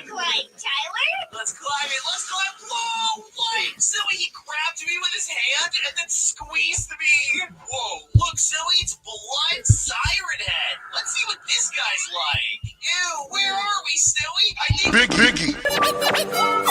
climb, Tyler? Let's climb it. Let's climb. Whoa, what? Zoe, he grabbed me with his hand and then squeezed me. Whoa, look, Zoe, it's Blood Siren Head. Let's see what this guy's like. Ew, where are we, Zoe? I think Biggie.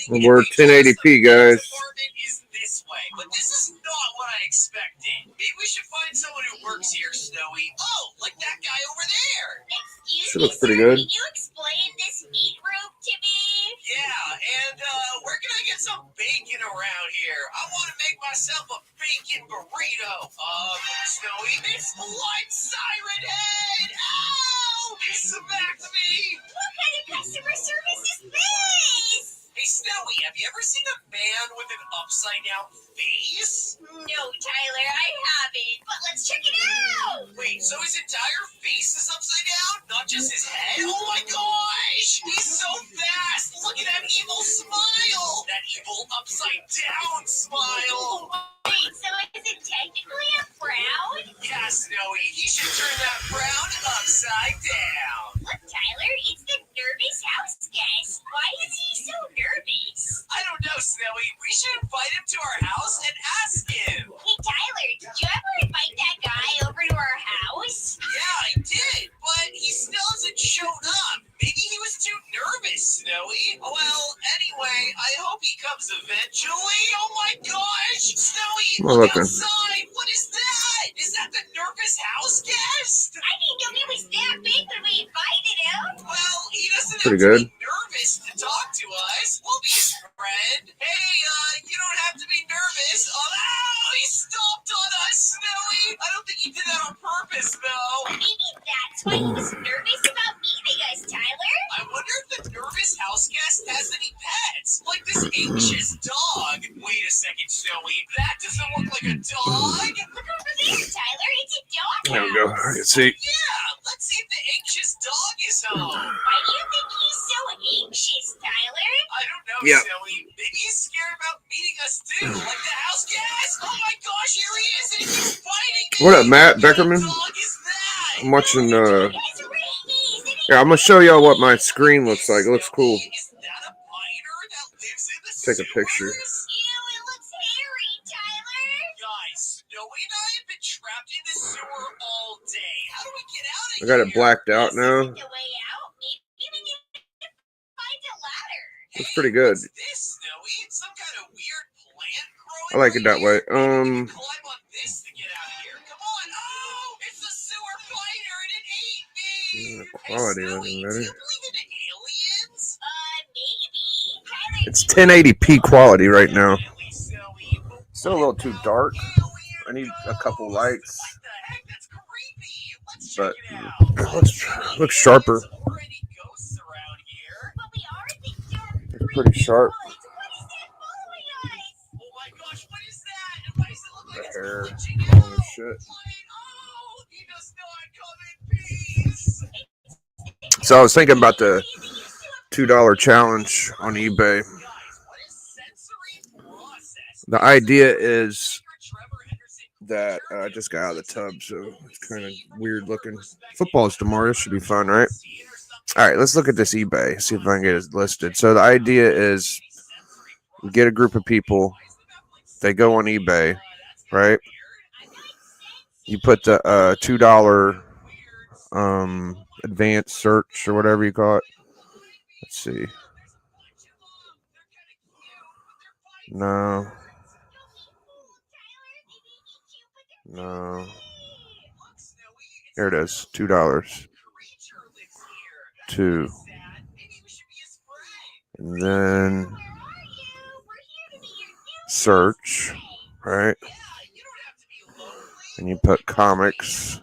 We're 1080p, guys. Is this way, but this is not what I expected. Maybe we should find someone who works here, Snowy. Oh, like that guy over there. Excuse She me, looks pretty sir. good. Can you explain this meat group to me? Yeah, and where can I get some bacon around here? I want to make myself a bacon burrito. Snowy, it's Blood Siren Head. Ow! He smacked me. What kind of customer service is this? Hey, Snowy, have you ever seen a man with an upside-down face? No, Tyler, I haven't. But let's check it out. Wait, so his entire face is upside down? Not just his head? Oh my gosh! He's so fast! Look at that evil smile! That evil upside-down smile! Wait, so is it technically a frown? Yeah, Snowy, he should turn that frown upside down. Look, Tyler, it's the nervous house guest. Why is he so nervous? I don't know, Snowy. We should invite him to our house and ask him. Hey, Tyler, did you ever invite that guy over to our house? Yeah, I did, but he still hasn't shown up. Maybe he was too nervous, Snowy. Well, anyway, I hope he comes eventually. Oh my gosh! Snowy, look outside! What is that? Is that the nervous house guest? I didn't know he was that big when we invited him. Well, he doesn't Pretty have good. to be nervous to talk to us. We'll be his friend. Hey, you don't have to be nervous. Oh, he stomped on us, Snowy. I don't think he did that on purpose, though. Maybe that's why he was nervous about meeting us, Tyler. I wonder if the nervous house guest has any pets, like this anxious dog. Wait a second, Snowy. That doesn't look like a dog. Look over there, Tyler. It's a dog There we house. go. I can see. Yeah, let's see if the anxious dog is home. Why do you think he's so anxious, Tyler? I don't know, Yeah. Snowy. Maybe he's scared about meeting us too, like the house guest. Oh my gosh, here he is, and he's fighting me. What up, Matt Beckerman? What dog is that? I'm watching. It's rabies. And Yeah, I'm gonna show y'all what my screen looks like. It looks cool. Is that a biter that lives in the Take a picture. sewers? Ew, it looks hairy, Tyler. Guys, Snowy and I have been trapped in the sewer all day. How do we get out of I got it here? blacked out now. The way out, maybe we can find a ladder. Looks pretty good. What's this, Snowy? Some kind of weird plant growing I like it that way. right here? Maybe we can climb on this to get out of here. Come on. Oh, it's the sewer biter and it ate me. The quality Hey, Snowy, looking do better. you believe in aliens? Maybe. Tyler, It's 1080p quality right now. Really, Snowy, but Still a little too dark. I need a couple lights, what the heck? That's creepy. Let's but check it out. looks sharper. There's already ghosts around here. but we are in the dark. It's pretty sharp. What is that following us? Oh my gosh, what is that? And why does it look like The it's hair. glitching Holy out? shit. Oh, he does not come in peace. So I was thinking about the $2 challenge on eBay. Guys, what is sensory process? The idea is Trevor Henderson that I just got out of the tub, so it's kind of weird looking. Football's tomorrow. This should be fun, right? All right, let's look at this eBay. See if I can get it listed. So the idea is we get a group of people. They go on eBay, right? You put the $2 advanced search or whatever you call it. Let's see. No. No. Here it is. $2. 2. And then search, right? And you put comics.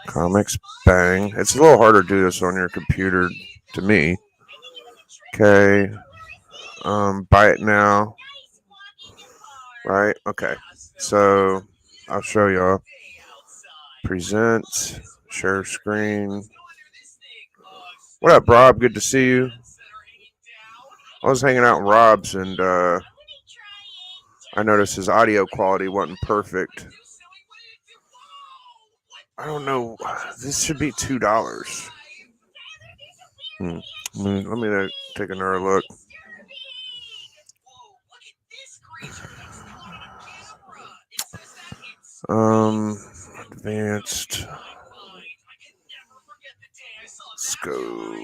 Comics, bang. It's a little harder to do this on your computer to me. Okay. Buy it now. Right? Okay. So I'll show y'all. Present, share screen. What up, Rob? Good to see you. I was hanging out with Rob's and I noticed his audio quality wasn't perfect. I don't know. This should be $2. Let me take another look. Advanced. Let's go.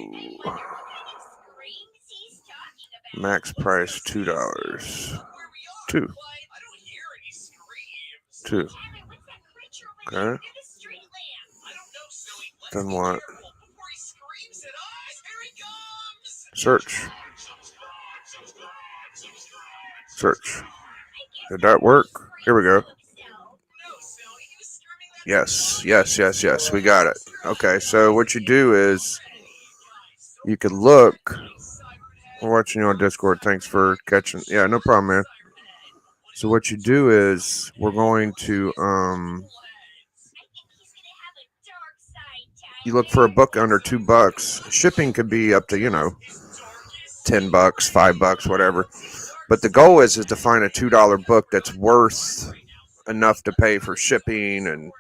Max price $2. Two. Two. Okay. Then what? Search. Search. Did that work? Here we go. Yes. We got it. Okay, so what you do is you can look. We're watching you on Discord. Thanks for catching. Yeah, no problem, man. So what you do is we're going to you look for a book under $2. Shipping could be up to $10, $5, whatever. But the goal is to find a $2 book that's worth enough to pay for shipping and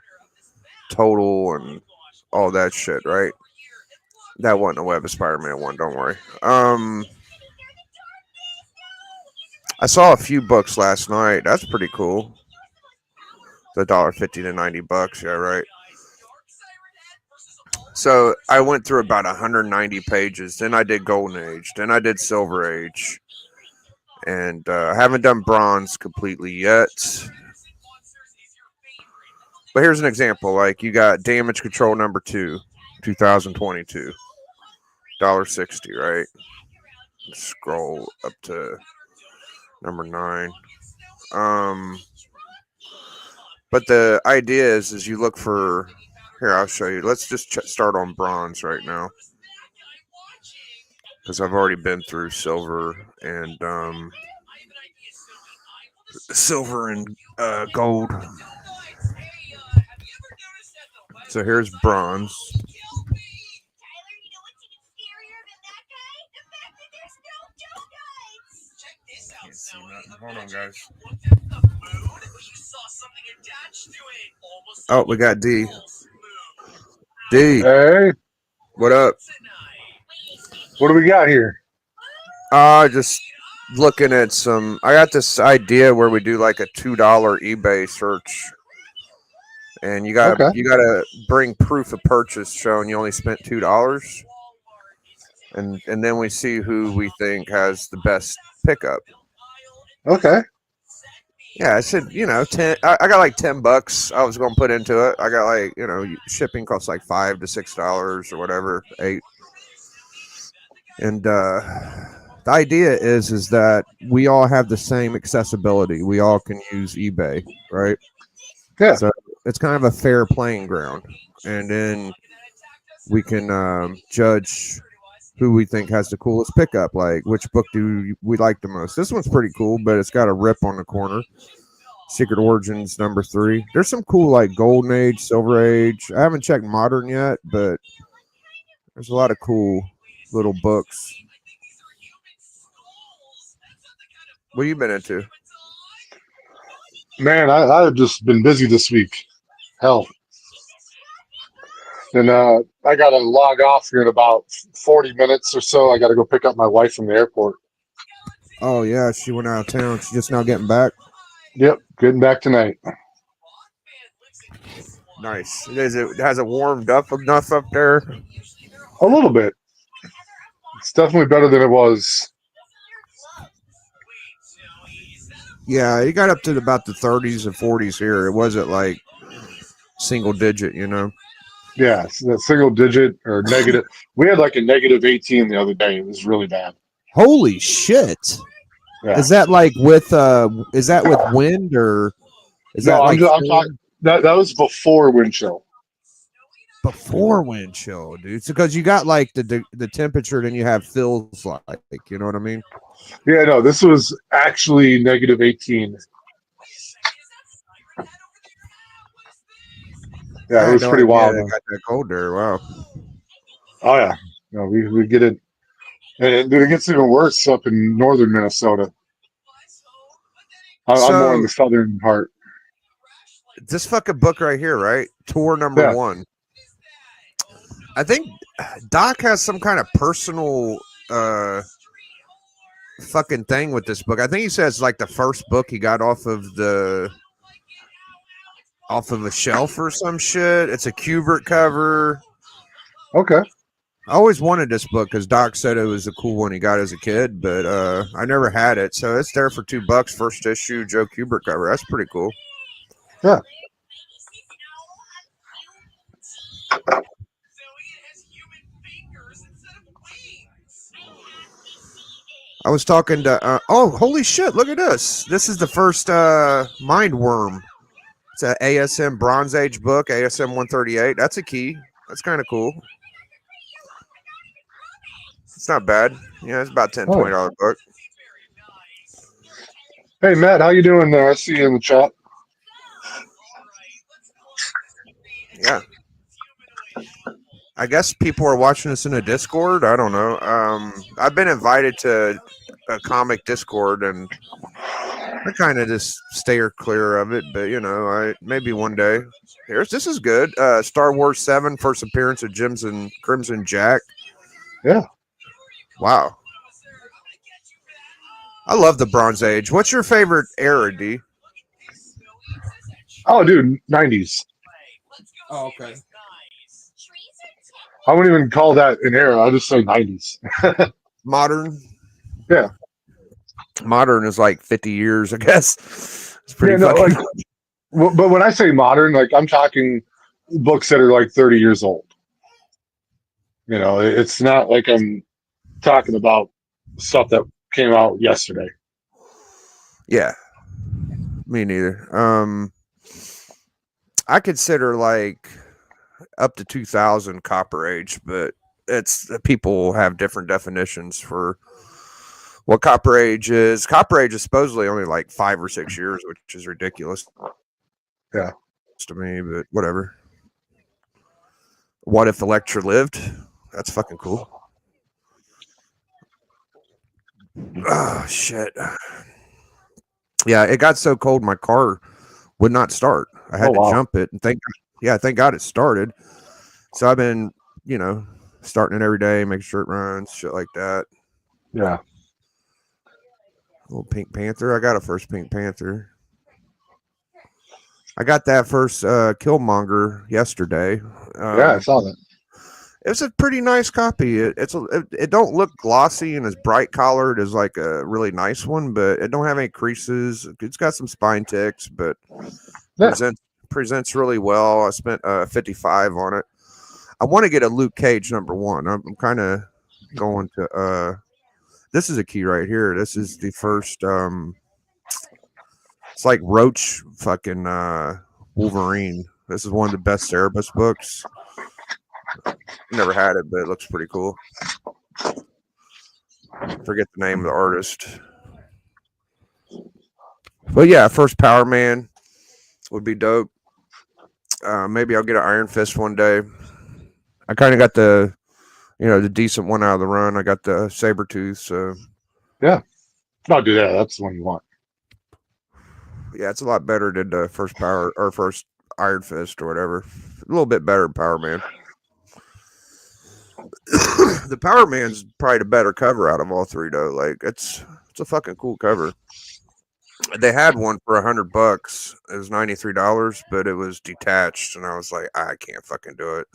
total and all that shit, right? That wasn't a Web of Spider-Man one, don't worry. I saw a few books last night. That's pretty cool. The $1.50 to $90. Yeah, right. So I went through about 190 pages. Then I did Golden Age. Then I did Silver Age. And I haven't done Bronze completely yet. But here's an example. Like you got Damage Control number 2, 2022. $1.60, right? Scroll up to number 9. But the idea is you look for. Here, I'll show you. Let's just start on Bronze right now, because I've already been through Silver and Gold. So here's Bronze. Hold on, guys. Oh, we got D. D. Hey, What up? what do we got here? Just looking at some. I got this idea where we do like a $2 eBay search, and you gotta bring proof of purchase showing you only spent $2, and then we see who we think has the best pickup. Okay. Yeah, I said 10. I got like $10. I was gonna put into it. I got like shipping costs like $5 to $6 or whatever, $8. And the idea is that we all have the same accessibility. We all can use eBay, right? Yeah. So it's kind of a fair playing ground, and then we can judge who we think has the coolest pickup. Like which book do we like the most? This one's pretty cool, but it's got a rip on the corner. Secret Origins number 3. There's some cool like Golden Age, Silver Age. I haven't checked Modern yet, but there's a lot of cool little books. What have you been into? Man, I've just been busy this week. Hell. And I got to log off here in about 40 minutes or so. I got to go pick up my wife from the airport. Oh, yeah. She went out of town. She's just now getting back. Yep. Getting back tonight. Nice. Has it warmed up enough up there? A little bit. It's definitely better than it was. Yeah, it got up to about the 30s and 40s here. It wasn't like single digit, Yeah, that single digit or negative. We had like a negative 18 the other day. It was really bad. Holy shit! Yeah. Is that like with wind or is No, that like I'm talking. That was before wind chill. Before wind chill, dude? It's because you got like the temperature, then you have feels like, you know what I mean? Yeah, no, this was actually negative 18. Yeah, I it had was no pretty idea wild, it man. got that cold there. Wow. Oh yeah, no, we get it, and it gets even worse up in northern Minnesota. I'm more in So the southern part. this fucking book right here, right? Tour number Yeah. 1. I think Doc has some kind of personal fucking thing with this book. I think he says like the first book he got off of a shelf or some shit. It's a Kubert cover. Okay. I always wanted this book because Doc said it was a cool one he got as a kid, but I never had it. So it's there for $2, first issue, Joe Kubert cover. That's pretty cool. Yeah. I was talking to. Oh, holy shit! Look at this. This is the first Mind Worm. It's an ASM Bronze Age book, ASM 138. That's a key. That's kind of cool. It's not bad. Yeah, it's about $10, Oh, yeah. $20 book. Hey Matt, how you doing there? I see you in the chat. Yeah. I guess people are watching us in a Discord. I don't know. I've been invited to a comic Discord, and I kind of just steer clear of it. But I maybe one day. This is good. Star Wars 7, first appearance of Jims and Crimson Jack. Yeah. Wow. I love the Bronze Age. What's your favorite era, D? Oh, dude, 90s. Oh, okay. I wouldn't even call that an era. I'll just say 90s. Modern. Yeah. Modern is like 50 years, I guess. It's pretty Yeah, no, fucking. but when I say modern, like I'm talking books that are like 30 years old. It's not like I'm talking about stuff that came out yesterday. Yeah. Me neither. I consider like up to 2000 Copper Age, but it's people have different definitions for what Copper Age is. Copper Age is supposedly only like 5 or 6 years, which is ridiculous. Yeah. To me, but whatever. What if Electra lived? That's fucking cool. Oh shit. Yeah, it got so cold my car would not start. I had to jump it, and thank God it started. So I've been, starting it every day, making sure it runs, shit like that. Yeah. Little Pink Panther. I got a first Pink Panther. I got that first Killmonger yesterday. Yeah, I saw that. It was a pretty nice copy. It don't look glossy and as bright colored as like a really nice one, but it don't have any creases. It's got some spine ticks, but Yeah. presents really well. I spent $55 on it. I want to get a Luke Cage number 1. I'm kind of going to. This is a key right here. This is the first. It's like Roach fucking Wolverine. This is one of the best Cerebus books. Never had it, but it looks pretty cool. Forget the name of the artist. But yeah, first Power Man would be dope. Maybe I'll get an Iron Fist one day. I kind of got the decent one out of the run. I got the Sabretooth, so yeah. I'll do that. That's the one you want. Yeah, it's a lot better than the first Power or first Iron Fist or whatever. A little bit better than Power Man. The Power Man's probably the better cover out of all three, though. Like it's a fucking cool cover. They had one for $100. It was $93, but it was detached, and I was like, I can't fucking do it.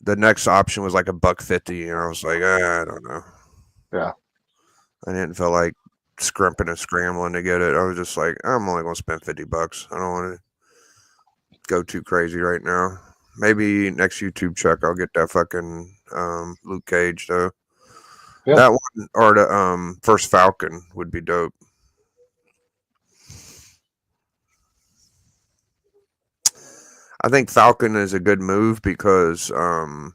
The next option was like $150, and I was like, I don't know. Yeah, I didn't feel like scrimping and scrambling to get it. I was just like, I'm only going to spend $50. I don't want to go too crazy right now. Maybe next YouTube check, I'll get that fucking Luke Cage though. Yeah. That one or the first Falcon would be dope. I think Falcon is a good move because the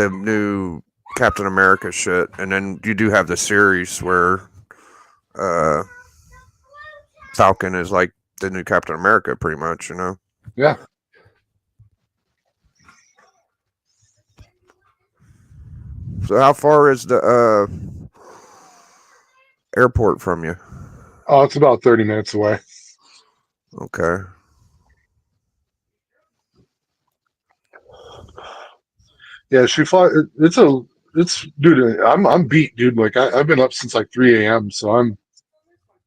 new Captain America shit, and then you do have the series where Falcon is like the new Captain America, pretty much. You know. Yeah. So how far is the airport from you? Oh, it's about 30 minutes away. Okay. Yeah, she fought. It's dude. I'm beat, dude. Like I've been up since like 3 a.m. So I'm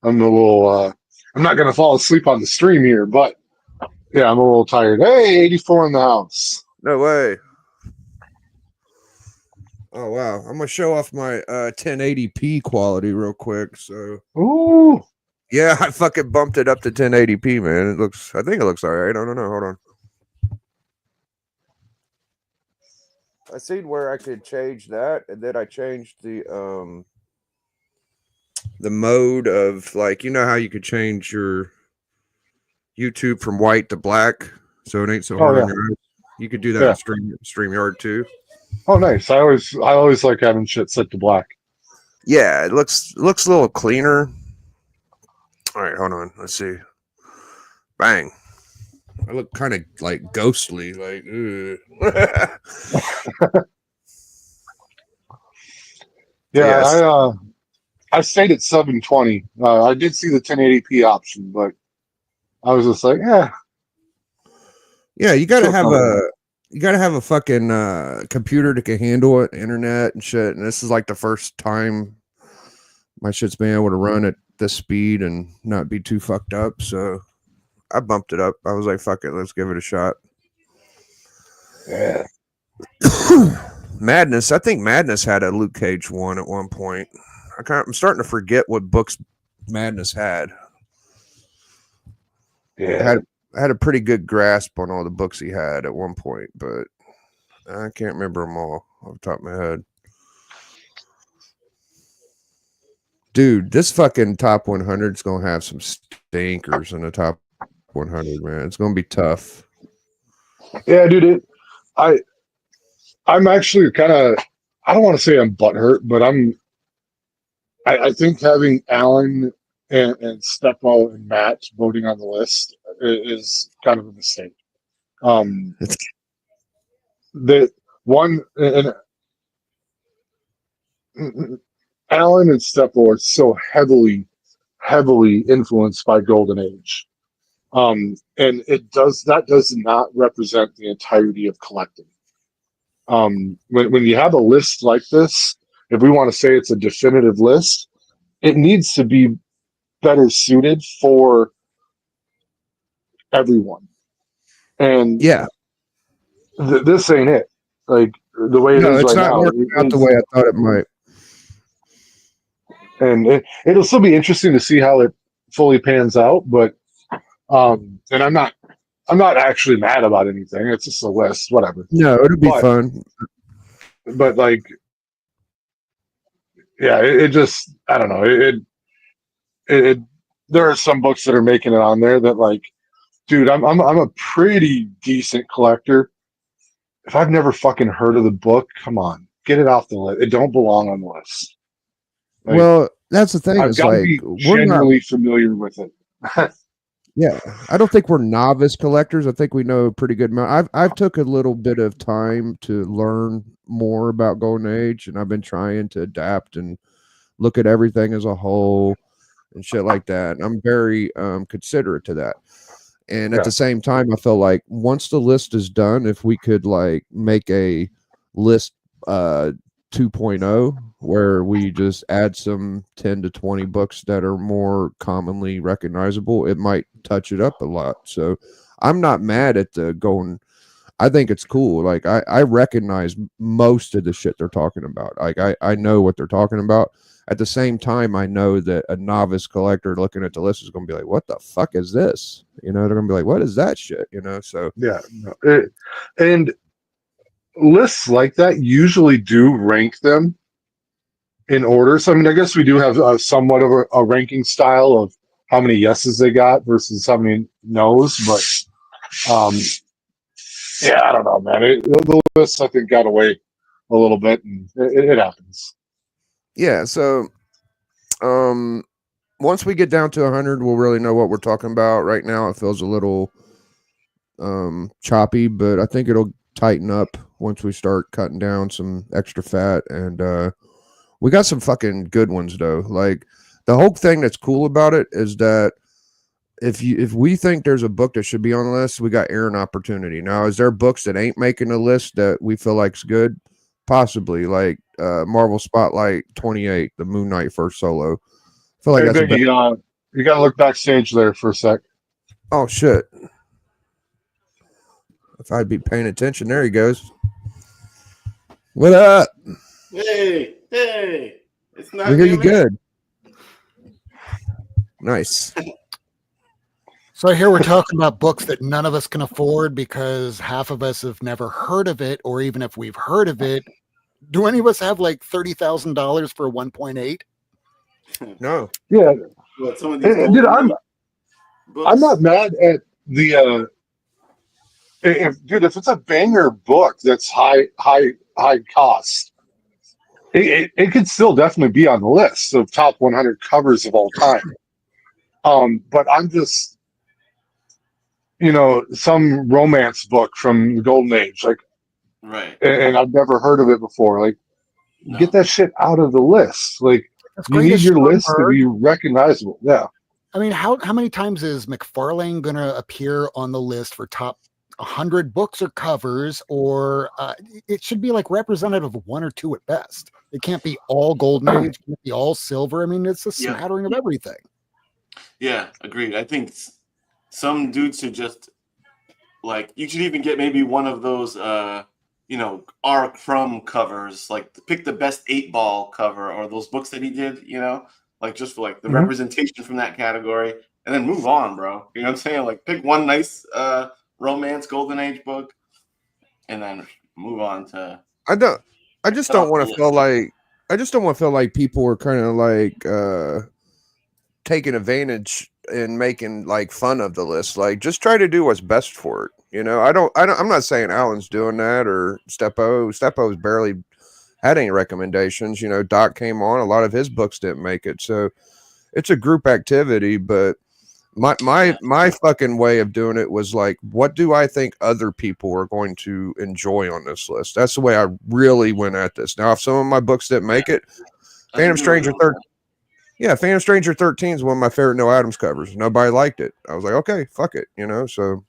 a little. I'm not gonna fall asleep on the stream here, but yeah, I'm a little tired. Hey, 84 in the house. No way. Oh wow. I'm gonna show off my 1080p quality real quick. So Ooh. yeah, I fucking bumped it up to 1080p, man. It looks. I think it looks alright. I don't know. Hold on. I seen where I could change that, and then I changed the mode of, like, you know how you could change your YouTube from white to black, so it ain't so Oh hard yeah. on your eyes. You could do that Yeah. in StreamYard too. Oh nice. I always like having shit set to black. Yeah, it looks a little cleaner. All right, hold on. Let's see. Bang. I look kind of like ghostly, like. Yeah, Yes. I stayed at 720. I did see the 1080p option, but I was just like, yeah, Yeah, you still gotta have a fucking computer that can handle it, internet and shit. And this is like the first time my shit's been able to run at this speed and not be too fucked up. So I bumped it up. I was like, fuck it, let's give it a shot. yeah. Madness. I think Madness had a Luke Cage one at one point. I'm starting to forget what books Madness had. Yeah. I had a pretty good grasp on all the books he had at one point, but I can't remember them all off the top of my head. Dude, this fucking top 100 is gonna have some stinkers in the top 100, man. It's gonna be tough. Yeah, dude. I'm actually kind of. I don't want to say I'm butthurt, but I think having Alan and Stepmo and Matt voting on the list is kind of a mistake. It's, The one and Alan and Stepmo are so heavily influenced by Golden Age. And that does not represent the entirety of collecting. When you have a list like this, if we want to say it's a definitive list, it needs to be better suited for everyone. And yeah, this ain't it. Like the way it no, is it's right not now, working out the way I thought it might. and it'll still be interesting to see how it fully pans out. But and I'm not actually mad about anything. It's just a list, whatever. No, it'll be But fun. but like, yeah, it just I don't know. It there are some books that are making it on there that like, dude, I'm a pretty decent collector. If I've never fucking heard of the book, come on, get it off the list. It don't belong on the list. Like, Well, that's the thing. I've Is got to like be we're not. genuinely familiar with it. Yeah, I don't think we're novice collectors. I think we know a pretty good amount. I've took a little bit of time to learn more about Golden Age, and I've been trying to adapt and look at everything as a whole and shit like that. I'm very considerate to that. And at Yeah. the same time, I feel like once the list is done, if we could like make a list 2.0 where we just add some 10 to 20 books that are more commonly recognizable, it might touch it up a lot. So I'm not mad at the going. I think it's cool. Like I recognize most of the shit they're talking about. Like I know what they're talking about. At the same time, I know that a novice collector looking at the list is going to be like, "What the fuck is this?" You know, they're going to be like, "What is that shit?" You know, so Yeah. No. And lists like that usually do rank them in order. So I mean, I guess we do have somewhat of a ranking style of how many yeses they got versus how many nos. But yeah, I don't know, man. The list I think got away a little bit, and it happens. yeah. So, um, once we get down to 100, we'll really know what we're talking about. Right now, it feels a little choppy, but I think it'll tighten up once we start cutting down some extra fat. And we got some fucking good ones though. Like the whole thing that's cool about it is that if we think there's a book that should be on the list, we got Aaron Opportunity. Now, is there books that ain't making the list that we feel like's good? Possibly, like Marvel Spotlight 28, the Moon Knight first solo. I feel like Hey, that's a Biggie, you got to look backstage there for a sec. Oh shit! If I'd be paying attention, there he goes. What up? Hey, it's not. We hear you good. Nice. So I hear we're talking about books that none of us can afford because half of us have never heard of it, or even if we've heard of it, do any of us have like $30,000 for 1.8? No. Yeah, What, some of these dude, I'm books? not mad at the if it's a banger book that's high cost, it could still definitely be on the list of top 100 covers of all time. But I'm just, some romance book from the golden age, like, Right. and I've never heard of it before. Like, No. get that shit out of the list. Like, That's you great need as your Sean list to Bird. be recognizable. Yeah. I mean, how many times is McFarlane going to appear on the list for top 100 books or covers? Or it should be like representative of one or two at best. It can't be all golden age, it can't be all silver. I mean, it's a smattering of everything. Yeah, agreed. I think some dudes should just, like, you should even get maybe one of those, our crom covers, like pick the best 8-ball cover or those books that he did, like just for like the representation from that category, and then move on, bro. You know what I'm saying? Like pick one nice romance golden age book and then move on to I just don't want to feel like people are kind of like taking advantage and making like fun of the list. Like just try to do what's best for it. I'm not saying Alan's doing that or Steppo's barely had any recommendations. Doc came on, a lot of his books didn't make it. So it's a group activity, but my fucking way of doing it was like, what do I think other people are going to enjoy on this list? That's the way I really went at this. Now, if some of my books didn't make it, Phantom Stranger 13 is one of my favorite No Adams covers. Nobody liked it. I was like, okay, fuck it, so.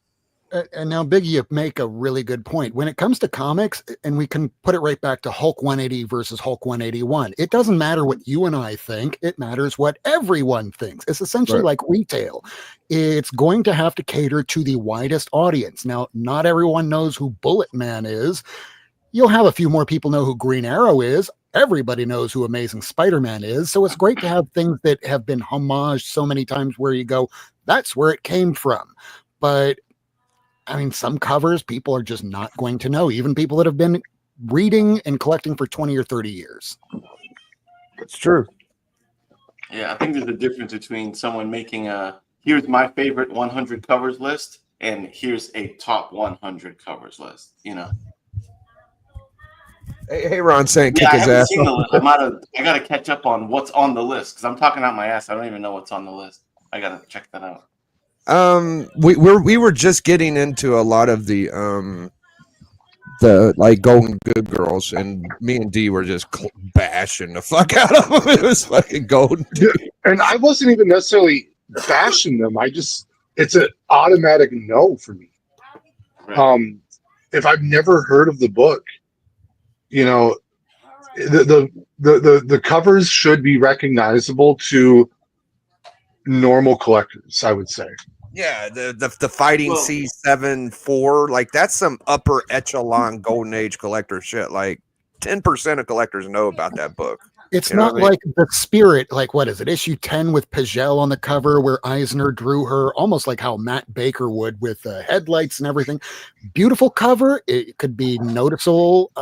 And now, Biggie, you make a really good point. When it comes to comics, and we can put it right back to Hulk 180 versus Hulk 181, it doesn't matter what you and I think. It matters what everyone thinks. It's essentially like retail. It's going to have to cater to the widest audience. Now, not everyone knows who Bullet Man is. You'll have a few more people know who Green Arrow is. Everybody knows who Amazing Spider-Man is. So it's great to have things that have been homaged so many times where you go, that's where it came from. But I mean, some covers people are just not going to know, even people that have been reading and collecting for 20 or 30 years. It's true. Yeah, I think there's a difference between someone making here's my favorite 100 covers list and here's a top 100 covers list, Hey, Ron saying kick I his haven't ass. seen the list. I got to catch up on what's on the list because I'm talking out my ass. I don't even know what's on the list. I got to check that out. We were just getting into a lot of the like Golden Good Girls, and me and D were just bashing the fuck out of them. It was fucking golden. And I wasn't even necessarily bashing them. It's an automatic no for me. Right. If I've never heard of the book, the covers should be recognizable to normal collectors, I would say. Yeah, the Fighting C7-4, like that's some upper echelon Golden Age collector shit. Like 10% of collectors know about that book. It's not like the Spirit, like what is it, issue 10 with Pagel on the cover where Eisner drew her, almost like how Matt Baker would with headlights and everything. Beautiful cover. It could be noticeable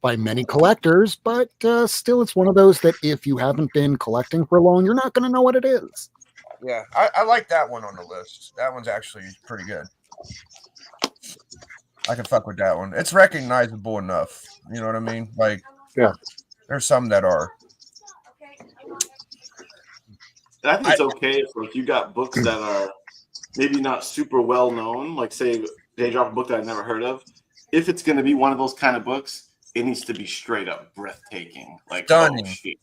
by many collectors, but still it's one of those that if you haven't been collecting for long, you're not going to know what it is. Yeah, I like that one on the list. That one's actually pretty good. I can fuck with that one. It's recognizable enough. You know what I mean? Like, yeah, there's some that are. And I think it's okay if you got books that are maybe not super well known, like say they drop a book that I've never heard of. If it's going to be one of those kind of books, it needs to be straight up breathtaking. Like, Stunning. oh shit,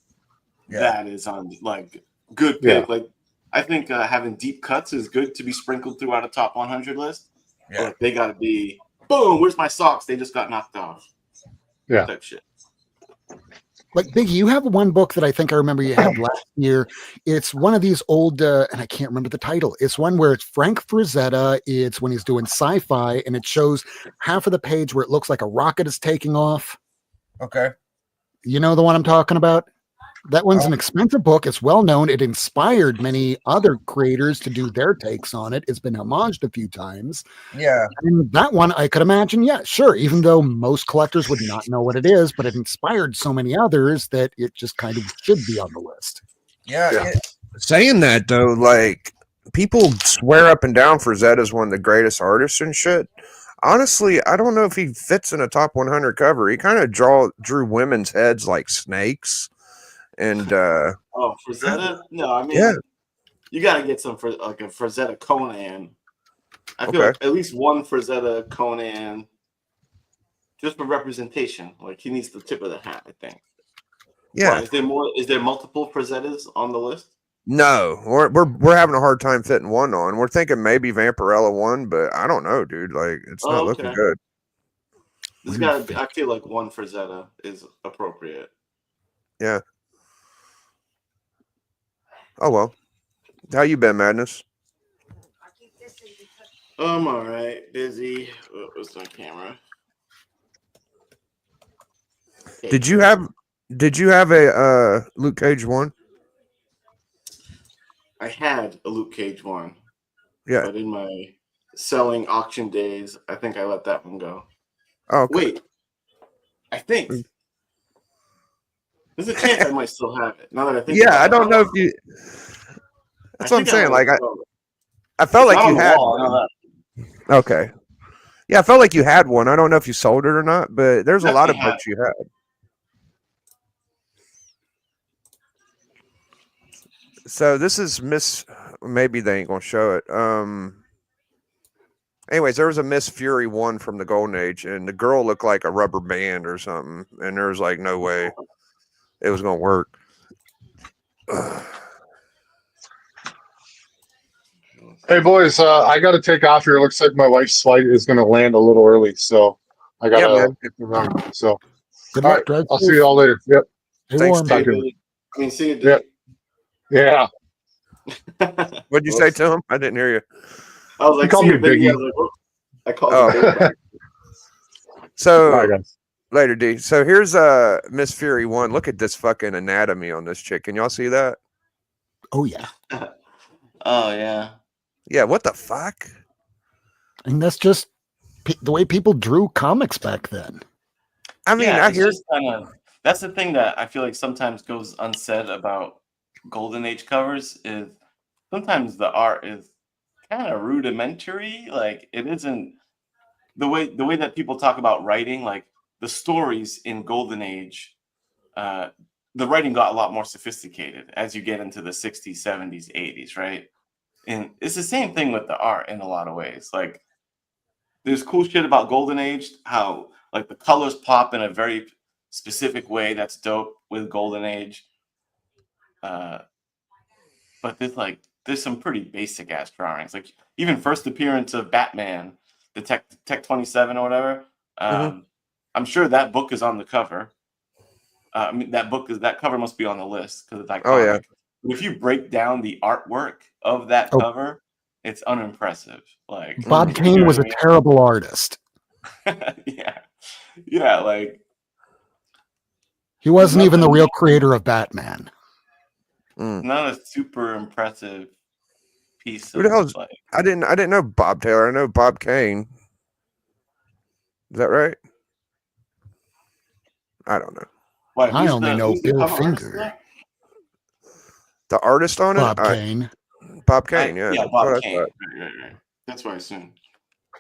Yeah. that is on like good pick. Like, I think having deep cuts is good to be sprinkled throughout a top 100 list. Yeah. But like, they got to be boom. Where's my socks? They just got knocked off. Yeah. Type shit. Like Biggie, you have one book that I think I remember you had last year. It's one of these old, and I can't remember the title. It's one where it's Frank Frazetta. It's when he's doing sci-fi, and it shows half of the page where it looks like a rocket is taking off. Okay. You know the one I'm talking about? That one's an expensive book. It's well known. It inspired many other creators to do their takes on it. It's been homaged a few times. Yeah. And that one I could imagine, yeah, sure. Even though most collectors would not know what it is, but it inspired so many others that it just kind of should be on the list. Yeah. Saying that though, like people swear up and down Frazetta's one of the greatest artists and shit. Honestly, I don't know if he fits in a top 100 cover. He kind of drew women's heads like snakes. And Oh, Frazetta? No, I mean, you got to get some for like a Frazetta Conan. I feel like at least one Frazetta Conan, just for representation. Like he needs the tip of the hat, I think. Yeah. Why, is there more? Is there multiple Frazettas on the list? No, we're having a hard time fitting one on. We're thinking maybe Vampirella one, but I don't know, dude. Like it's not looking good. There's got to be. I feel like one Frazetta is appropriate. Yeah. Oh well. How you been, Madness? I'm all right. Busy. What's my camera? Okay. Did you have a Luke Cage one? I had a Luke Cage one. Yeah. But in my selling auction days, I think I let that one go. Oh, okay. Wait. I think there's a chance I might still have it. Now that I think about I don't know if you. That's what I'm saying. Like I felt like you had one. Okay. Yeah, I felt like you had one. I don't know if you sold it or not, but there's a lot of books you had. So this is Miss. Maybe they ain't gonna show it. Anyways, there was a Miss Fury one from the Golden Age, and the girl looked like a rubber band or something, and there was like no way it was gonna work. Hey boys, I got to take off here. Looks like my wife's flight is going to land a little early, so I got to get to run. So, good luck, right, I'll see you all later. Yep. Thanks, see you. Yep. Yeah. What'd you say to him? I didn't hear you. I was like, call me Biggie. I called him. So Bye, guys. Later, D. So here's Miss Fury one. Look at this fucking anatomy on this chick. Can y'all see that? Oh yeah. Oh yeah. Yeah. What the fuck? And that's just the way people drew comics back then. I mean, I hear that's the thing that I feel like sometimes goes unsaid about Golden Age covers is sometimes the art is kind of rudimentary. Like it isn't the way that people talk about writing. Like the stories in Golden Age, the writing got a lot more sophisticated as you get into the 60s, 70s, 80s, right? And it's the same thing with the art in a lot of ways. Like there's cool shit about Golden Age, how like the colors pop in a very specific way that's dope with Golden Age. But there's some pretty basic ass drawings. Like even first appearance of Batman, the Tech 27 or whatever. I'm sure that book is on the cover. I mean that cover must be on the list because it's iconic. Oh yeah. If you break down the artwork of that cover, it's unimpressive. Like Bob Kane was a terrible artist. yeah, like he wasn't even the real creator of Batman. Not a super impressive piece. Who the hell's like? I didn't know Bob Taylor. I know Bob Kane. Is that right? I don't know. I only know Bill Finger. The artist on it? Bob Kane. Bob Kane, yeah. Yeah, Bob Kane. Right. That's what I assumed.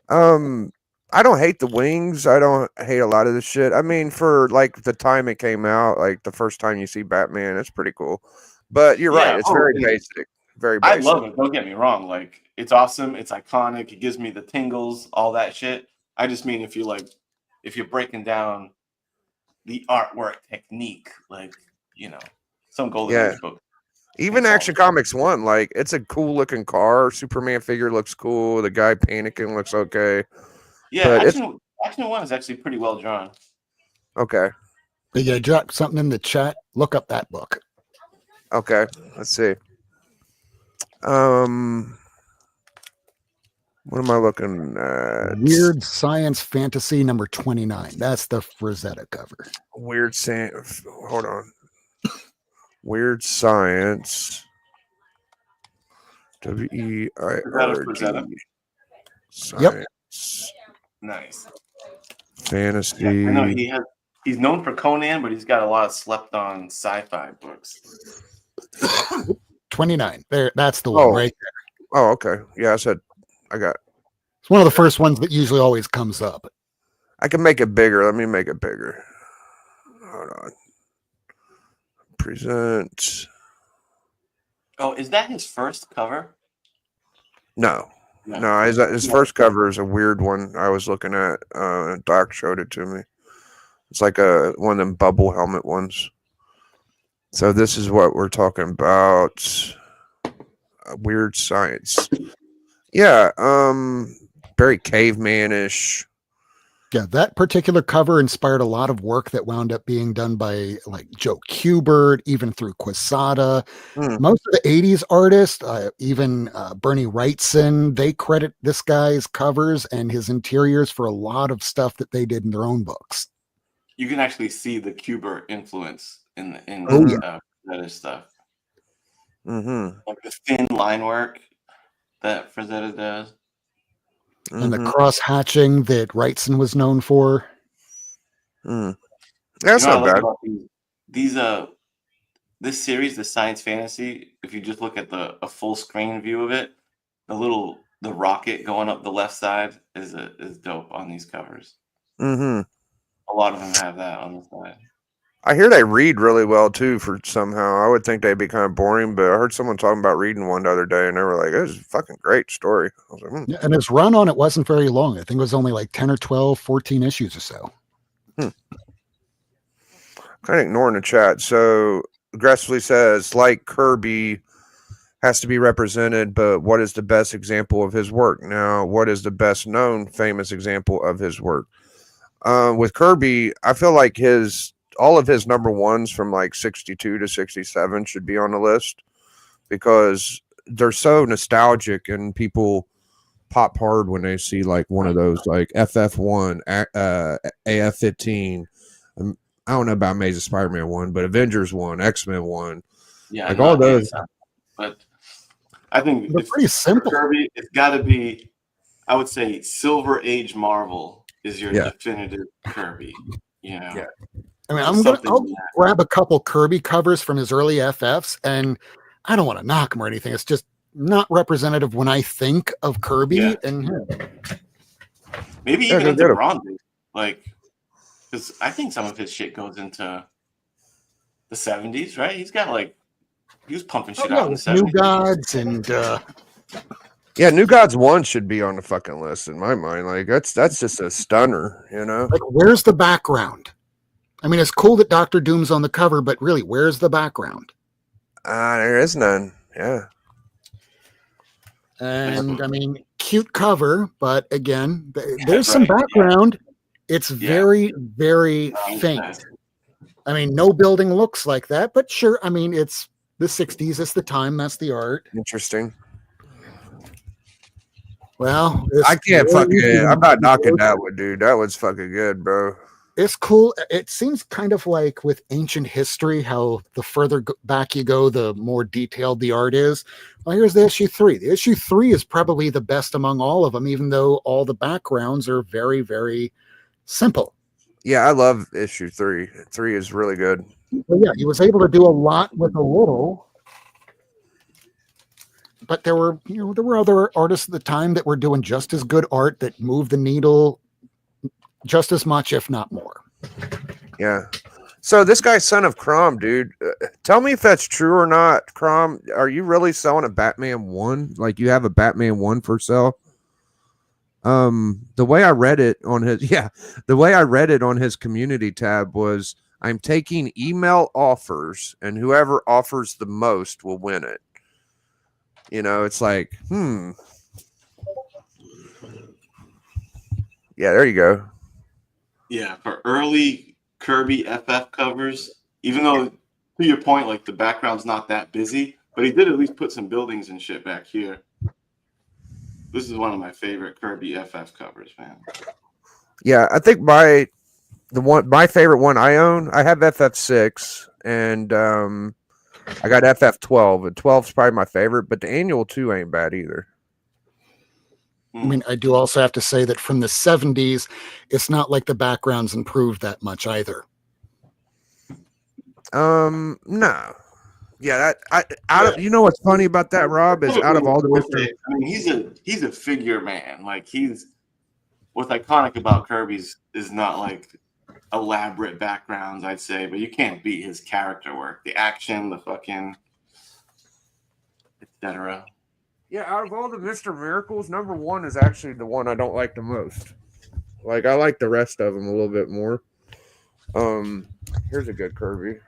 I don't hate the wings. I don't hate a lot of this shit. I mean, for like the time it came out, like the first time you see Batman, it's pretty cool. But you're right. Yeah, It's very basic. Very basic. I love it. Don't get me wrong. Like, it's awesome. It's iconic. It gives me the tingles, all that shit. I just mean if you're breaking down the artwork technique, like, some Golden Yeah. Age book. Even It's all- Action Comics 1, like, it's a cool looking car. Superman figure looks cool. The guy panicking looks okay. Yeah, But Action 1 is actually pretty well drawn. Okay. But yeah, drop something in the chat. Look up that book. Okay. Let's see. What am I looking at? Weird Science Fantasy number 29. That's the Frazetta cover. Weird Science. Hold on. Weird Science. Frazetta? WEIRD. Yep. Science. Nice. Fantasy. I know he's known for Conan, but he's got a lot of slept on sci-fi books. 29. There, that's the one right there. Oh, okay. Yeah, I got. It's one of the first ones that usually always comes up. I can make it bigger. Let me make it bigger. Hold on. Present. Oh, is that his first cover? No. His first cover is a weird one I was looking at. Doc showed it to me. It's like one of them bubble helmet ones. So this is what we're talking about. Weird Science. Yeah, very cavemanish. Yeah, that particular cover inspired a lot of work that wound up being done by like Joe Kubert, even through Quesada. Most of the 80s artists, even Bernie Wrightson, they credit this guy's covers and his interiors for a lot of stuff that they did in their own books. You can actually see the Kubert influence in Frazetta stuff. Mm-hmm. Like the thin line work that Frazetta does. And the cross hatching that Wrightson was known for. That's not bad. This series, the science fantasy, if you just look at a full screen view of it, the rocket going up the left side is dope on these covers. Mm-hmm. A lot of them have that on the side. I hear they read really well too. For somehow, I would think they'd be kind of boring, but I heard someone talking about reading one the other day, and they were like, "It was a fucking great story." I was like, Yeah, and his run on it wasn't very long. I think it was only like 10 or 12, 14 issues or so. Kind of ignoring the chat. So aggressively says, like Kirby has to be represented, but what is the best example of his work? Now, what is the best known famous example of his work? With Kirby, I feel like all of his number ones from like 62 to 67 should be on the list because they're so nostalgic and people pop hard when they see like one of those, like FF1, AF15. I don't know about Amazing Spider-Man 1, but Avengers 1, X-Men 1. Yeah, like all those. But I think they're pretty simple. Kirby, it's got to be, I would say, Silver Age Marvel is your definitive Kirby. Yeah. I mean, I'll grab a couple Kirby covers from his early FFs, and I don't want to knock him or anything. It's just not representative when I think of Kirby. Yeah. And maybe even into Bronze, like, because I think some of his shit goes into the 70s, right? He's got he was pumping shit out in the 70s. New Gods and yeah, New Gods 1 should be on the fucking list in my mind. Like that's just a stunner, Like, where's the background? I mean, it's cool that Dr. Doom's on the cover, but really, where's the background? There is none. Yeah. And I mean, cute cover, but again, there's some background. Yeah. It's very, very faint. I mean, no building looks like that, but sure. I mean, it's the 60s. It's the time. That's the art. Interesting. Well, I can't I'm not knocking that one, dude. That one's fucking good, bro. It's cool. It seems kind of like with ancient history, how the further back you go, the more detailed the art is. Well, here's the issue 3. The issue 3 is probably the best among all of them, even though all the backgrounds are very, very simple. Yeah, I love issue 3. 3 is really good. Well, yeah, he was able to do a lot with a little. But there were other artists at the time that were doing just as good art that moved the needle just as much, if not more. Yeah. So this guy's son of Crom, dude. Tell me if that's true or not. Crom, are you really selling a Batman 1? Like you have a Batman 1 for sale? The way I read it on his the way I read it on his community tab was I'm taking email offers and whoever offers the most will win it. You know, it's like, Yeah, there you go. Yeah, for early Kirby FF covers, even though to your point, like the background's not that busy, but he did at least put some buildings and shit back here. This is one of my favorite Kirby FF covers, man. Yeah, I think my favorite one I own, I have FF6 and I got FF12, and 12 is probably my favorite, but the annual 2 ain't bad either. I mean, I do also have to say that from the 70s, it's not like the background's improved that much either. No. Yeah, you know what's funny about that, Rob, is out of all the Mr. I mean, he's a figure man. Like what's iconic about Kirby's is not like elaborate backgrounds, I'd say, but you can't beat his character work, the action, the fucking etc. Yeah, out of all the Mr. Miracles, number 1 is actually the one I don't like the most. Like I like the rest of them a little bit more. Here's a good Kirby.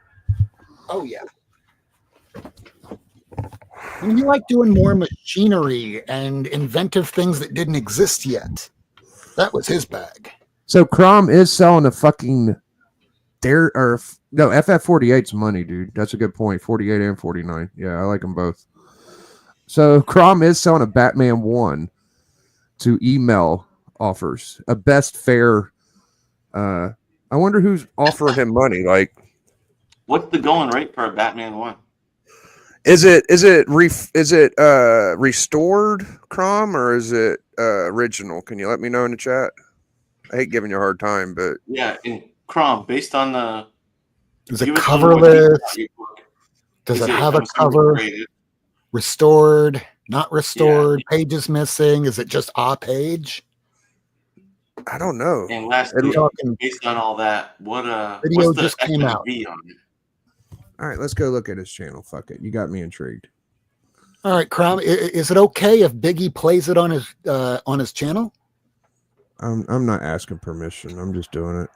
Oh yeah. I mean, you like doing more machinery and inventive things that didn't exist yet. That was his bag. So Crom is selling a fucking FF48's money, dude. That's a good point. 48 and 49. Yeah, I like them both. So Crom is selling a Batman 1 to email offers. A best fair. I wonder who's offering him money. Like, what's the going rate for a Batman 1? Is it restored Crom or is it original? Can you let me know in the chat? I hate giving you a hard time, but yeah, in Crom, based on the is it coverless? Does it have a cover? Rated? Restored, not restored, pages missing? Is it just a page? I don't know. And last year, based on all that, video what's the just came out on it? All right, let's go look at his channel. Fuck it. You got me intrigued. All right, Crom, is it okay if Biggie plays it on his channel? I'm not asking permission. I'm just doing it.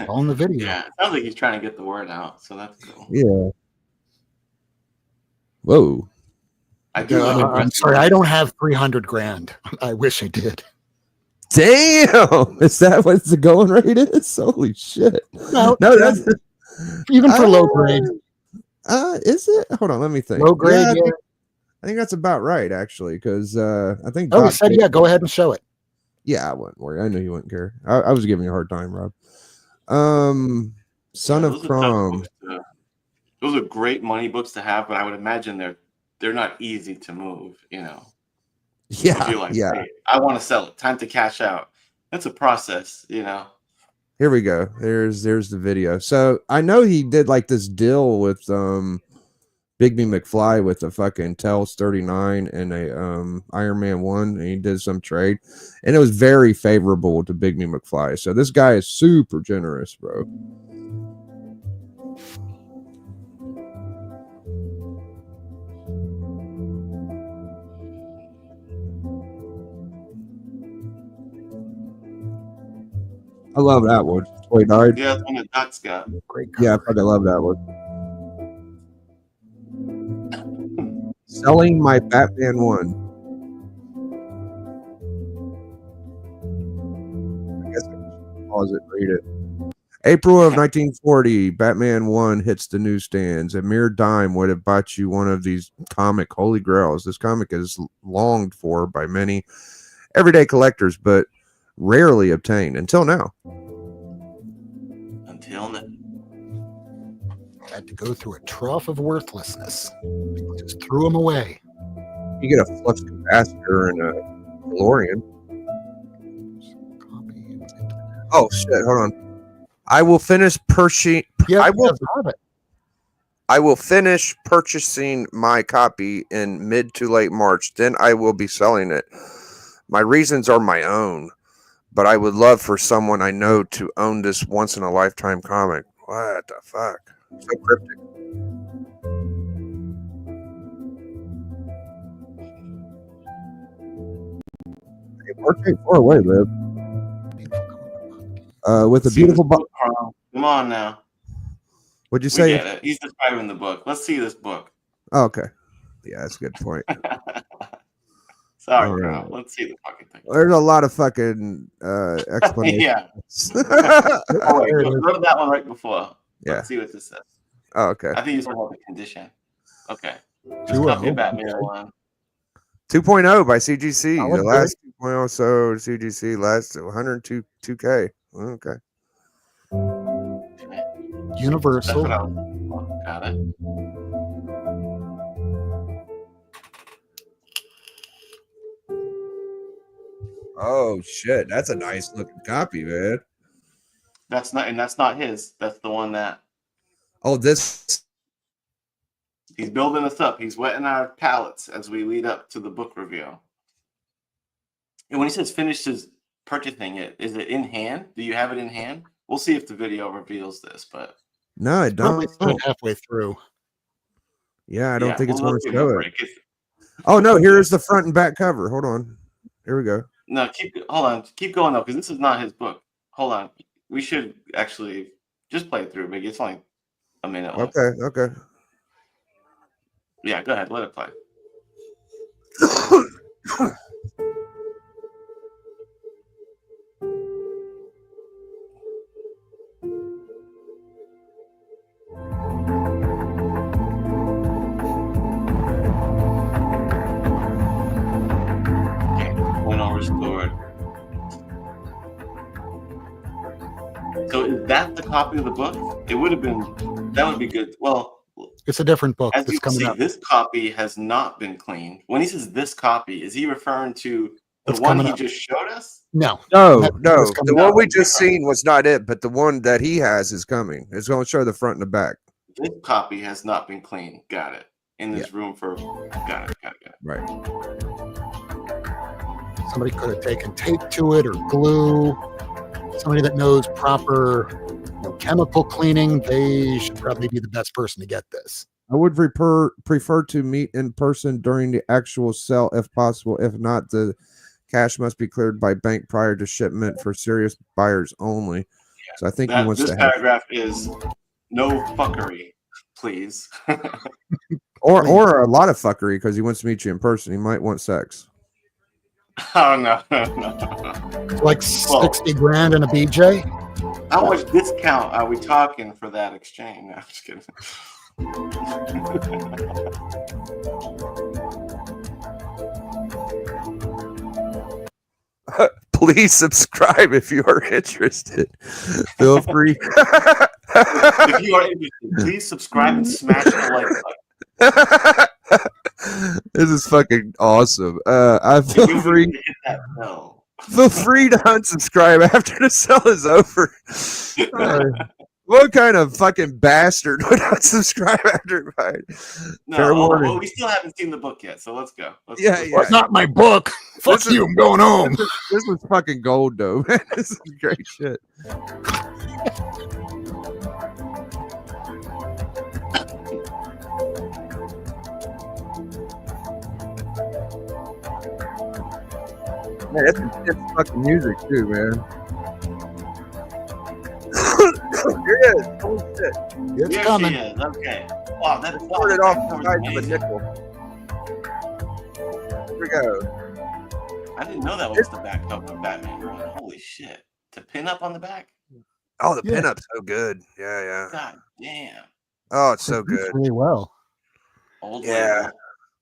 On the video. Yeah, it sounds like he's trying to get the word out, so that's cool. Yeah. Whoa. I'm sorry, I don't have 300 grand. I wish I did. Damn, is that what the going rate is? Holy shit! No, that's even for low grade. Is it? Hold on, let me think. Low grade, yeah. I think that's about right, actually, because I think. Oh, he said, yeah. Go ahead and show it. Yeah, I wouldn't worry. I knew you wouldn't care. I was giving you a hard time, Rob. Son of Crom. Those are great money books to have, but I would imagine they're not easy to move. You know. Yeah. You're like, yeah. Hey, I want to sell it. Time to cash out. That's a process, you know. Here we go. There's the video. So I know he did like this deal with Bigby McFly with a fucking Tells 39 and a Iron Man 1, and he did some trade, and it was very favorable to Bigby McFly. So this guy is super generous, bro. I love that one. Oh, he died? Yeah, that's one that Dot's got. Great. Yeah, I fucking love that one. Selling my Batman 1. I guess I should pause it and read it. April of 1940, Batman 1 hits the newsstands. A mere dime would have bought you one of these comic holy grails. This comic is longed for by many everyday collectors, but rarely obtained until now. Until now. Had to go through a trough of worthlessness. People just threw them away. You get a flux capacitor and a DeLorean. Oh shit! Hold on. I will finish purchasing. Yeah, I will finish purchasing my copy in mid to late March. Then I will be selling it. My reasons are my own, but I would love for someone I know to own this once in a lifetime comic. What the fuck? So cryptic. Hey, Mark ain't far away, man. With a See this beautiful book, Carl. Come on now. What'd you We say? get it. He's describing the book. Let's see this book. Oh, okay. Yeah, that's a good point. Sorry, All Carl. right. Let's see the fucking thing. There's a lot of fucking explanations. Yeah. Oh, Oh, wait. there it Go, is. go to that one right before. Yeah. Let's see what this says. Oh, okay. I think you said the condition. Okay. Just 2-0. copy of Batman Okay. 1. 2.0 by CGC. Solid The grade. last 2.0 so CGC last 102K. Okay. That's Universal. what I was. Got it. Oh shit, that's a nice looking copy, man. That's not his. That's the one that Oh, this. he's building us up. He's wetting our palates as we lead up to the book review. And when he says finished his purchasing it, is it in hand? Do you have it in hand? We'll see if the video reveals this, but No, I Probably don't. still halfway through. Yeah, I don't think it's we'll going to give him a show it. break. Oh no, here's the front and back cover. Hold on. Here we go. No, hold on. Keep going though, because this is not his book. Hold on. We should actually just play it through, Biggie. It's only a minute left. Okay. Yeah, go ahead. Let it play. Okay, when all restored. So is that the copy of the book? It would have been. That would be good. Well, It's a different book as that's you can coming see, up. this copy has not been cleaned. When he says this copy, is he referring to the It's one coming he up. just showed us? No. No. That's coming The one up. we just seen was not it, but the one that he has is coming. It's going to show the front and the back. This copy has not been cleaned. Got it. In this room for. Got it. Right. Somebody could have taken tape to it or glue. Somebody that knows proper chemical cleaning, they should probably be the best person to get this. I would prefer to meet in person during the actual sale if possible. If not, the cash must be cleared by bank prior to shipment for serious buyers only. So I think he wants This to have, paragraph is no fuckery, please. or a lot of fuckery because he wants to meet you in person. He might want sex. Oh no. Like 60 grand in a BJ? How much discount are we talking for that exchange? No, I'm just kidding. Please subscribe if you are interested. Feel free. If you are interested, please subscribe and smash the like button. This is fucking awesome. I feel You free. need to hit that bell. Feel free to unsubscribe after the sale is over. What kind of fucking bastard would unsubscribe after it? No, Fair warning. well, we still haven't seen the book yet, so let's go. Yeah. It's not my book. Fuck This is- you. I'm going home. This was fucking gold, though, man. This is great shit. Man, that's intense fucking music too, man. Here it is. Holy shit. It's Here coming. she is. Okay. Wow, that's Poured it off the that side was of a amazing. nickel. Here we go. I didn't know that was the back cover of Batman Run. Holy shit. To pin up on the back? Oh, the Yeah. pinup's so good. Yeah. God damn. Oh, it's so Produced good. really well. Old Yeah. label.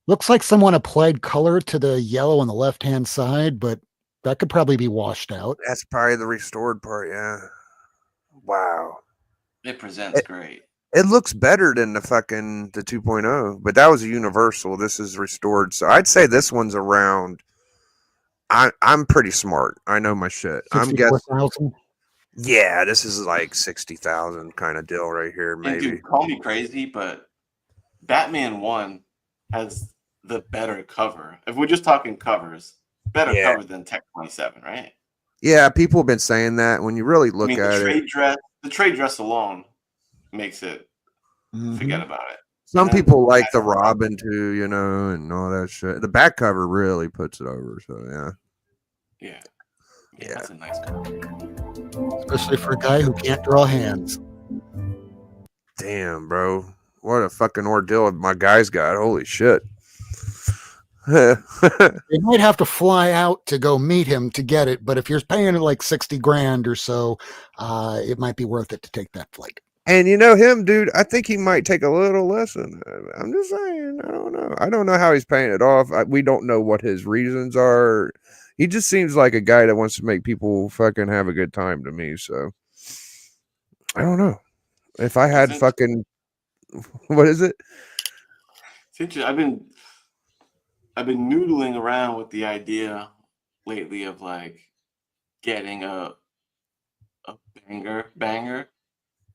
Looks like someone applied color to the yellow on the left-hand side, but that could probably be washed out. That's probably the restored part. Yeah. Wow. It presents great. It looks better than the 2.0, but that was a universal. This is restored. So I'd say this one's around. I'm pretty smart. I know my shit. I'm guessing. 64,000. Yeah, this is like 60,000 kind of deal right here, And maybe. dude, call me crazy, but Batman 1 has the better cover. If we're just talking covers, better Yeah. cover than Tech 27, right? Yeah, people have been saying that. When you really look I mean, at the it, trade dress alone makes it Mhm. forget about it. Some And then- people like the Robin too, you know, and all that shit. The back cover really puts it over. So yeah. Yeah, that's a nice cover. Especially for a guy who can't draw hands. Damn, bro. What a fucking ordeal my guy's got. Holy shit. Yeah, You might have to fly out to go meet him to get it, but if you're paying like 60 grand or so, it might be worth it to take that flight. and you know him, dude. I think he might take a little lesson. I'm just saying. I don't know. I don't know how he's paying it off. We don't know what his reasons are. He just seems like a guy that wants to make people fucking have a good time to me. So I don't know. If I had fucking, what is it? It's interesting. I've been noodling around with the idea lately of like getting a banger.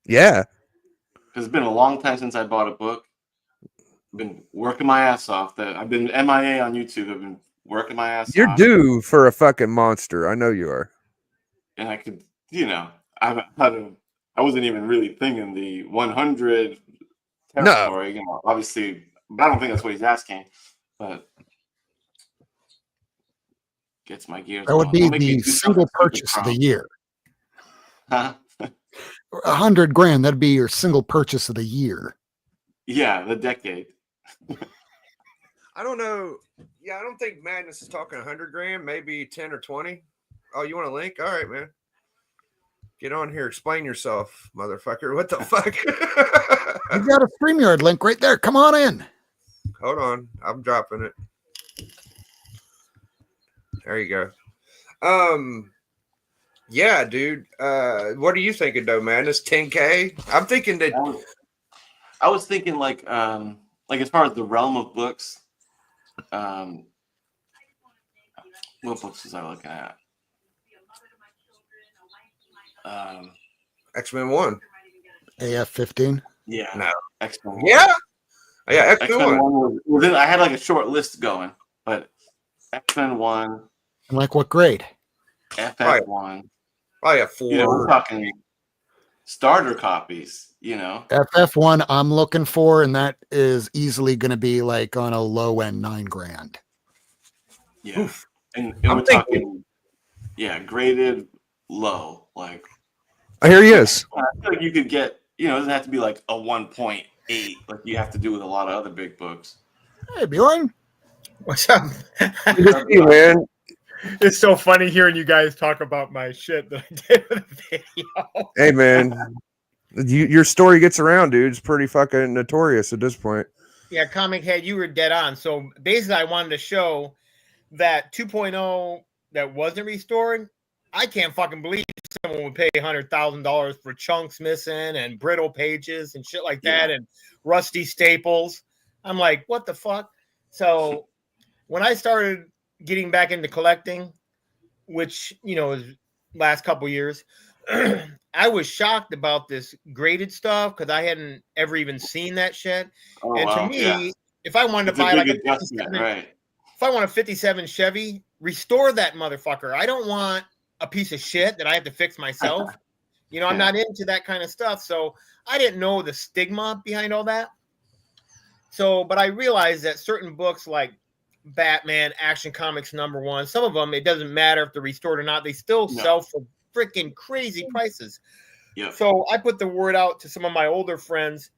Yeah. Because it's been a long time since I bought a book. I've been working my ass off. I've been MIA on YouTube. I've been working my ass You're off. due for a fucking monster. I know you are. And I could, I wasn't even really thinking the 100 territory. You know, obviously, but I don't think that's what he's asking. But gets my gears. That would going. be the single purchase of the year. Huh? 100 grand, that'd be your single purchase of the year. Yeah, the decade. I don't know. Yeah, I don't think Madness is talking 100 grand, maybe 10 or 20. Oh, you want a link? All right, man. Get on here. Explain yourself, motherfucker. What the fuck? You got a StreamYard link right there. Come on in. Hold on. I'm dropping it. There you go. Yeah, dude. What are you thinking though, Madness? 10K? I'm thinking that I was thinking like as far as the realm of books, what books was I looking at? X-Men 1. AF-15. Yeah. No. X-Men 1. Yeah. Yeah, X-Men 1 was I had like a short list going, but X-Men 1. And like what grade? FF1. Probably a 4. You know, we're talking starter copies, you know. FF1 I'm looking for, and that is easily going to be like on a low end 9 grand. Yeah. Oof. And we're talking, graded low. Like, Here he is. I feel like you could get, it doesn't have to be like a 1.8 like you have to do with a lot of other big books. Hey, Bjorn. What's up? Good to see you, man. It's so funny hearing you guys talk about my shit that I did with the video. Hey, man. Your story gets around, dude. It's pretty fucking notorious at this point. Yeah, Comic Head, you were dead on. So basically, I wanted to show that 2.0 that wasn't restored. I can't fucking believe someone would pay $100,000 for chunks missing and brittle pages and shit like that and rusty staples. I'm like, what the fuck? So when I started getting back into collecting, which, is last couple years, I was shocked about this graded stuff because I hadn't ever even seen that shit. Oh, and to me, if I wanted to buy like a 57, right. If I want a 57 Chevy, restore that motherfucker. I don't want a piece of shit that I have to fix myself. I'm not into that kind of stuff. So I didn't know the stigma behind all that. So, but I realized that certain books like Batman, Action Comics #1, some of them, it doesn't matter if they're restored or not. They still sell for freaking crazy prices. Yeah. So I put the word out to some of my older friends,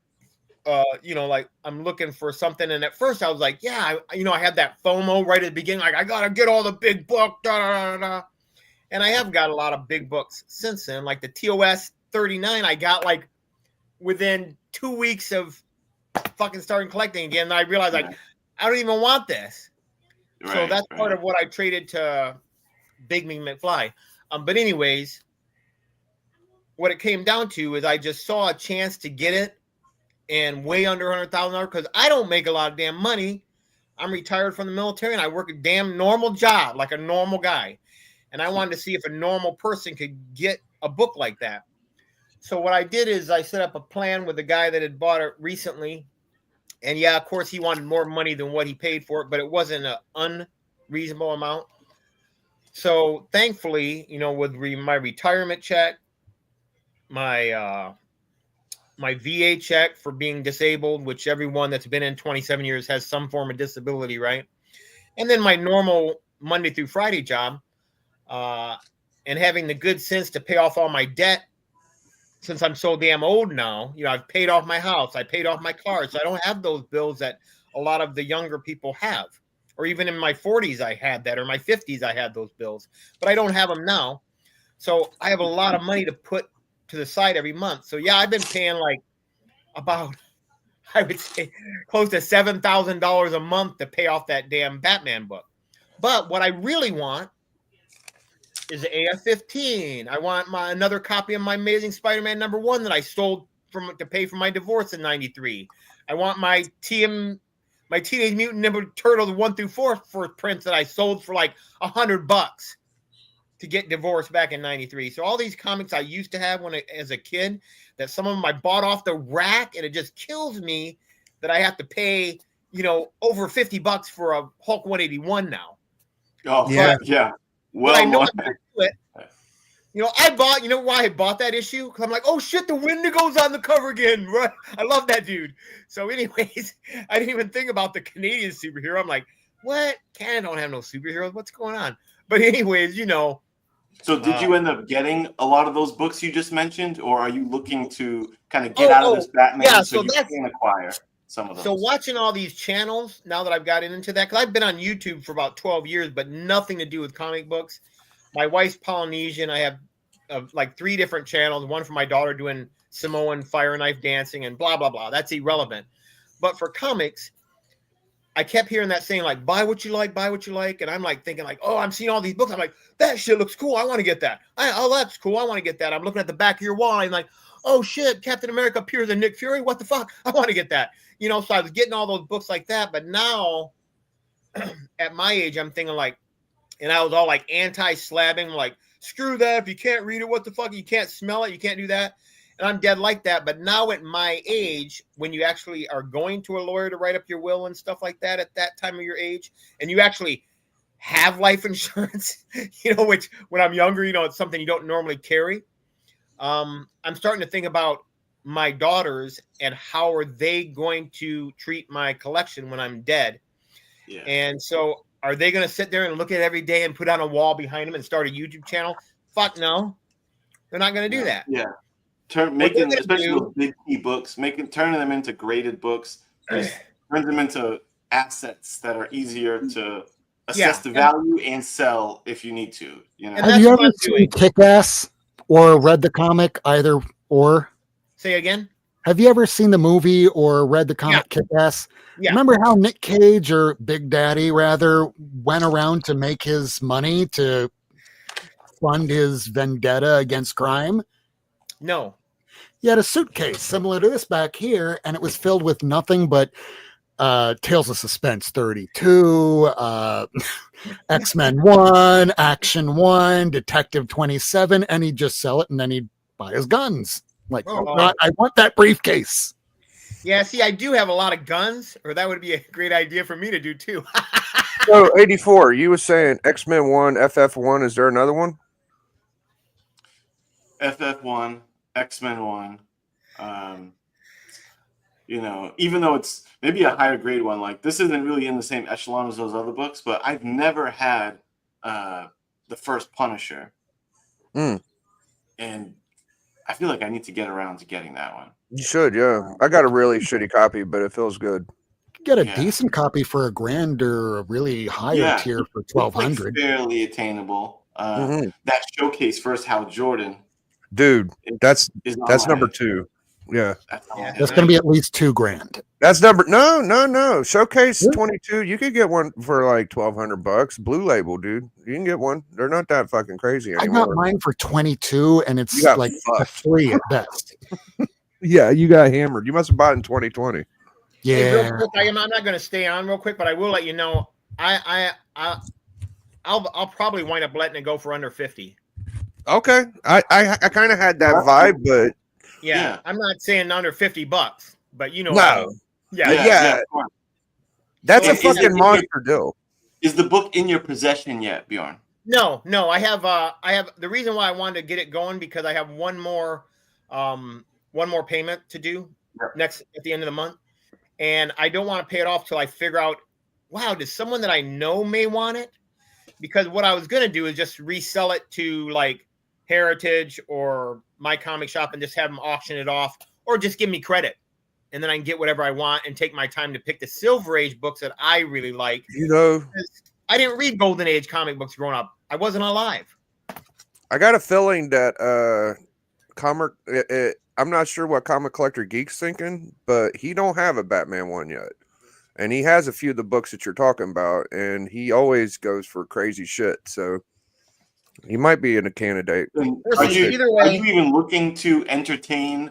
like I'm looking for something. And at first I was like, I had that FOMO right at the beginning. Like I got to get all the big book. Da, da, da, da. And I have got a lot of big books since then. Like the TOS 39, I got like within 2 weeks of fucking starting collecting again. And I realized like, I don't even want this. Right, so that's part of what I traded to Big Me McFly. But anyways, what it came down to is I just saw a chance to get it and way under $100,000 because I don't make a lot of damn money. I'm retired from the military and I work a damn normal job like a normal guy. And I wanted to see if a normal person could get a book like that. So what I did is I set up a plan with a guy that had bought it recently. And yeah, of course, he wanted more money than what he paid for it, but it wasn't an unreasonable amount. So thankfully, with my retirement check, my my VA check for being disabled, which everyone that's been in 27 years has some form of disability, right? And then my normal Monday through Friday job, and having the good sense to pay off all my debt. Since I'm so damn old now, I've paid off my house, I paid off my car, so I don't have those bills that a lot of the younger people have. Or even in my 40s, I had that, or my 50s, I had those bills, but I don't have them now. So I have a lot of money to put to the side every month. So yeah, I've been paying like about, I would say, close to $7,000 a month to pay off that damn Batman book. But what I really want is the AF-15. I want another copy of my Amazing Spider-Man #1 that I sold to pay for my divorce in '93. I want my Teenage Mutant Ninja Turtles 1 through 4 first prints that I sold for like $100 to get divorced back in '93. So all these comics I used to have as a kid, that some of them I bought off the rack, and it just kills me that I have to pay, over $50 for a Hulk 181 now. Oh yeah. Well, I know I'm gonna do it. I bought. You know why I bought that issue? Because I'm like, oh shit, the Wendigo's on the cover again. Right? I love that dude. So, anyways, I didn't even think about the Canadian superhero. I'm like, what? Canada don't have no superheroes. What's going on? But anyways, So, did you end up getting a lot of those books you just mentioned, or are you looking to kind of get out of this Batman so you can acquire some of those? So watching all these channels, now that I've gotten into that, because I've been on YouTube for about 12 years, but nothing to do with comic books. My wife's Polynesian. I have like 3 different channels, one for my daughter doing Samoan fire knife dancing and blah, blah, blah. That's irrelevant. But for comics, I kept hearing that saying, like, buy what you like, buy what you like. And I'm like thinking like, oh, I'm seeing all these books. I'm like, that shit looks cool. I want to get that. Oh, that's cool. I want to get that. I'm looking at the back of your wall. And I'm like, oh shit, Captain America appears in Nick Fury. What the fuck? I want to get that. So I was getting all those books like that. But now at my age, I'm thinking like, and I was all like anti-slabbing, like, screw that. If you can't read it, what the fuck? You can't smell it. You can't do that. And I'm dead like that. But now at my age, when you actually are going to a lawyer to write up your will and stuff like that at that time of your age, and you actually have life insurance, which when I'm younger, it's something you don't normally carry. I'm starting to think about my daughters and how are they going to treat my collection when I'm dead. Yeah. And so are they going to sit there and look at it every day and put on a wall behind them and start a YouTube channel? Fuck no. They're not going to do that. Yeah. Making, especially those big key books, turning them into graded books, turns them into assets that are easier to assess the value and sell if you need to. Have you ever seen Kick-Ass or read the comic, either or? Say again? Have you ever seen the movie or read the comic Kick-Ass? Yeah. Remember how Nick Cage, or Big Daddy rather, went around to make his money to fund his vendetta against crime? No. He had a suitcase similar to this back here, and it was filled with nothing but Tales of Suspense 32, X-Men 1, Action 1, Detective 27, and he'd just sell it, and then he'd buy his guns. Like, I want that briefcase. Yeah, see, I do have a lot of guns, or that would be a great idea for me to do too. So 84, you were saying X-Men 1, FF1. Is there another one? FF1, X-Men 1. Even though it's maybe a higher grade one, like this isn't really in the same echelon as those other books, but I've never had the first Punisher. And I feel like I need to get around to getting that one. You should, yeah. I got a really shitty copy, but it feels good. Get a decent copy for $1,000 or a really higher tier for $1,200. Like fairly attainable. That showcase first Hal Jordan. Dude, that's number 2. Yeah. That's going to be at least $2,000. That's no. Showcase 22. You could get one for like $1,200. Blue Label, dude. You can get one. They're not that fucking crazy anymore. I got mine for 22, and it's like a 3 at best. Yeah, you got hammered. You must have bought it in 2020. Yeah. Hey, real quick, I'm not going to stay on real quick, but I will let you know. I'll probably wind up letting it go for under 50. Okay, I kind of had that vibe, but yeah, I'm not saying under $50, but no, yeah. That's a fucking monster deal. Is the book in your possession yet, Bjorn? No, I have the reason why I wanted to get it going because I have one more one more payment to do Yeah. at the end of the month, and I don't want to pay it off till I figure out, wow, does someone that I know may want it? Because what I was going to do is just resell it to like Heritage or My Comic Shop and just have them auction it off, or just give me credit, and then I can get whatever I want and take my time to pick the Silver Age books that I really like. You know, I didn't read Golden Age comic books growing up. I wasn't alive. I got a feeling that I'm not sure what Comic Collector Geek's thinking, but he don't have a Batman one yet. And he has a few of the books that you're talking about, and he always goes for crazy shit. So he might be in a candidate. And Either are way, you even looking to entertain?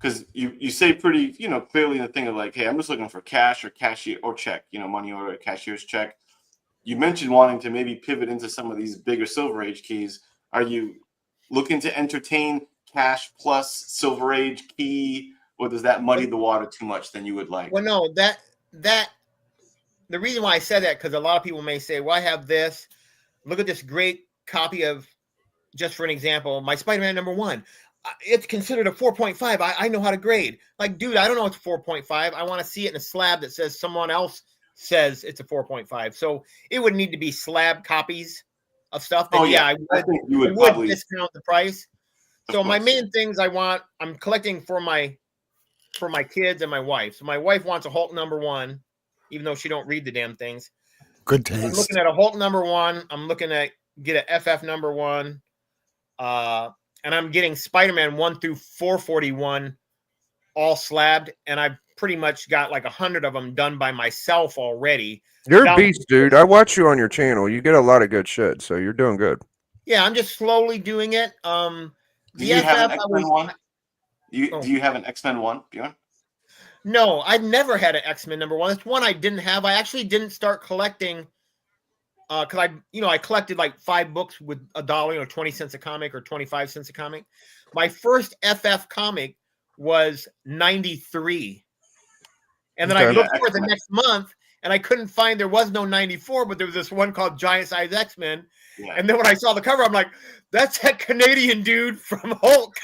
Because you say pretty, clearly the thing of like, hey, I'm just looking for cash or cashier or check, money order, cashier's check. You mentioned wanting to maybe pivot into some of these bigger Silver Age keys. Are you looking to entertain cash plus Silver Age key, or does that muddy the water too much than you would like? well, no, that the reason why I said that, because a lot of people may say, well, I have this. Look at this great copy of, just for an example, my Spider-Man #1. It's considered a 4.5. I know how to grade. Like, dude, I don't know it's 4.5. I want to see it in a slab that says someone else says it's a 4.5. So it would need to be slab copies of stuff. Then, I think you would would probably discount the price. So my main things I'm collecting for my kids and my wife. So my wife wants a Hulk #1, even though she don't read the damn things. Good taste. I'm looking at a Hulk #1. I'm looking at get a FF #1. And I'm getting Spider-Man 1 through 441 all slabbed, and I've pretty much got like 100 of them done by myself already. You're a beast, dude. I watch you on your channel. You get a lot of good shit, so you're doing good. Yeah, I'm just slowly doing it. Do you have an X-Men one? Do you have an X-Men one, Bjorn? No, I've never had an X-Men #1. It's one I didn't have. I actually didn't start collecting because I collected like 5 books with $1, 20 cents a comic or 25 cents a comic. My first FF comic was 93. And then I looked for it the next month and I couldn't find, there was no 94, but there was this one called Giant Size X-Men. Yeah. And then when I saw the cover, I'm like, that's that Canadian dude from Hulk.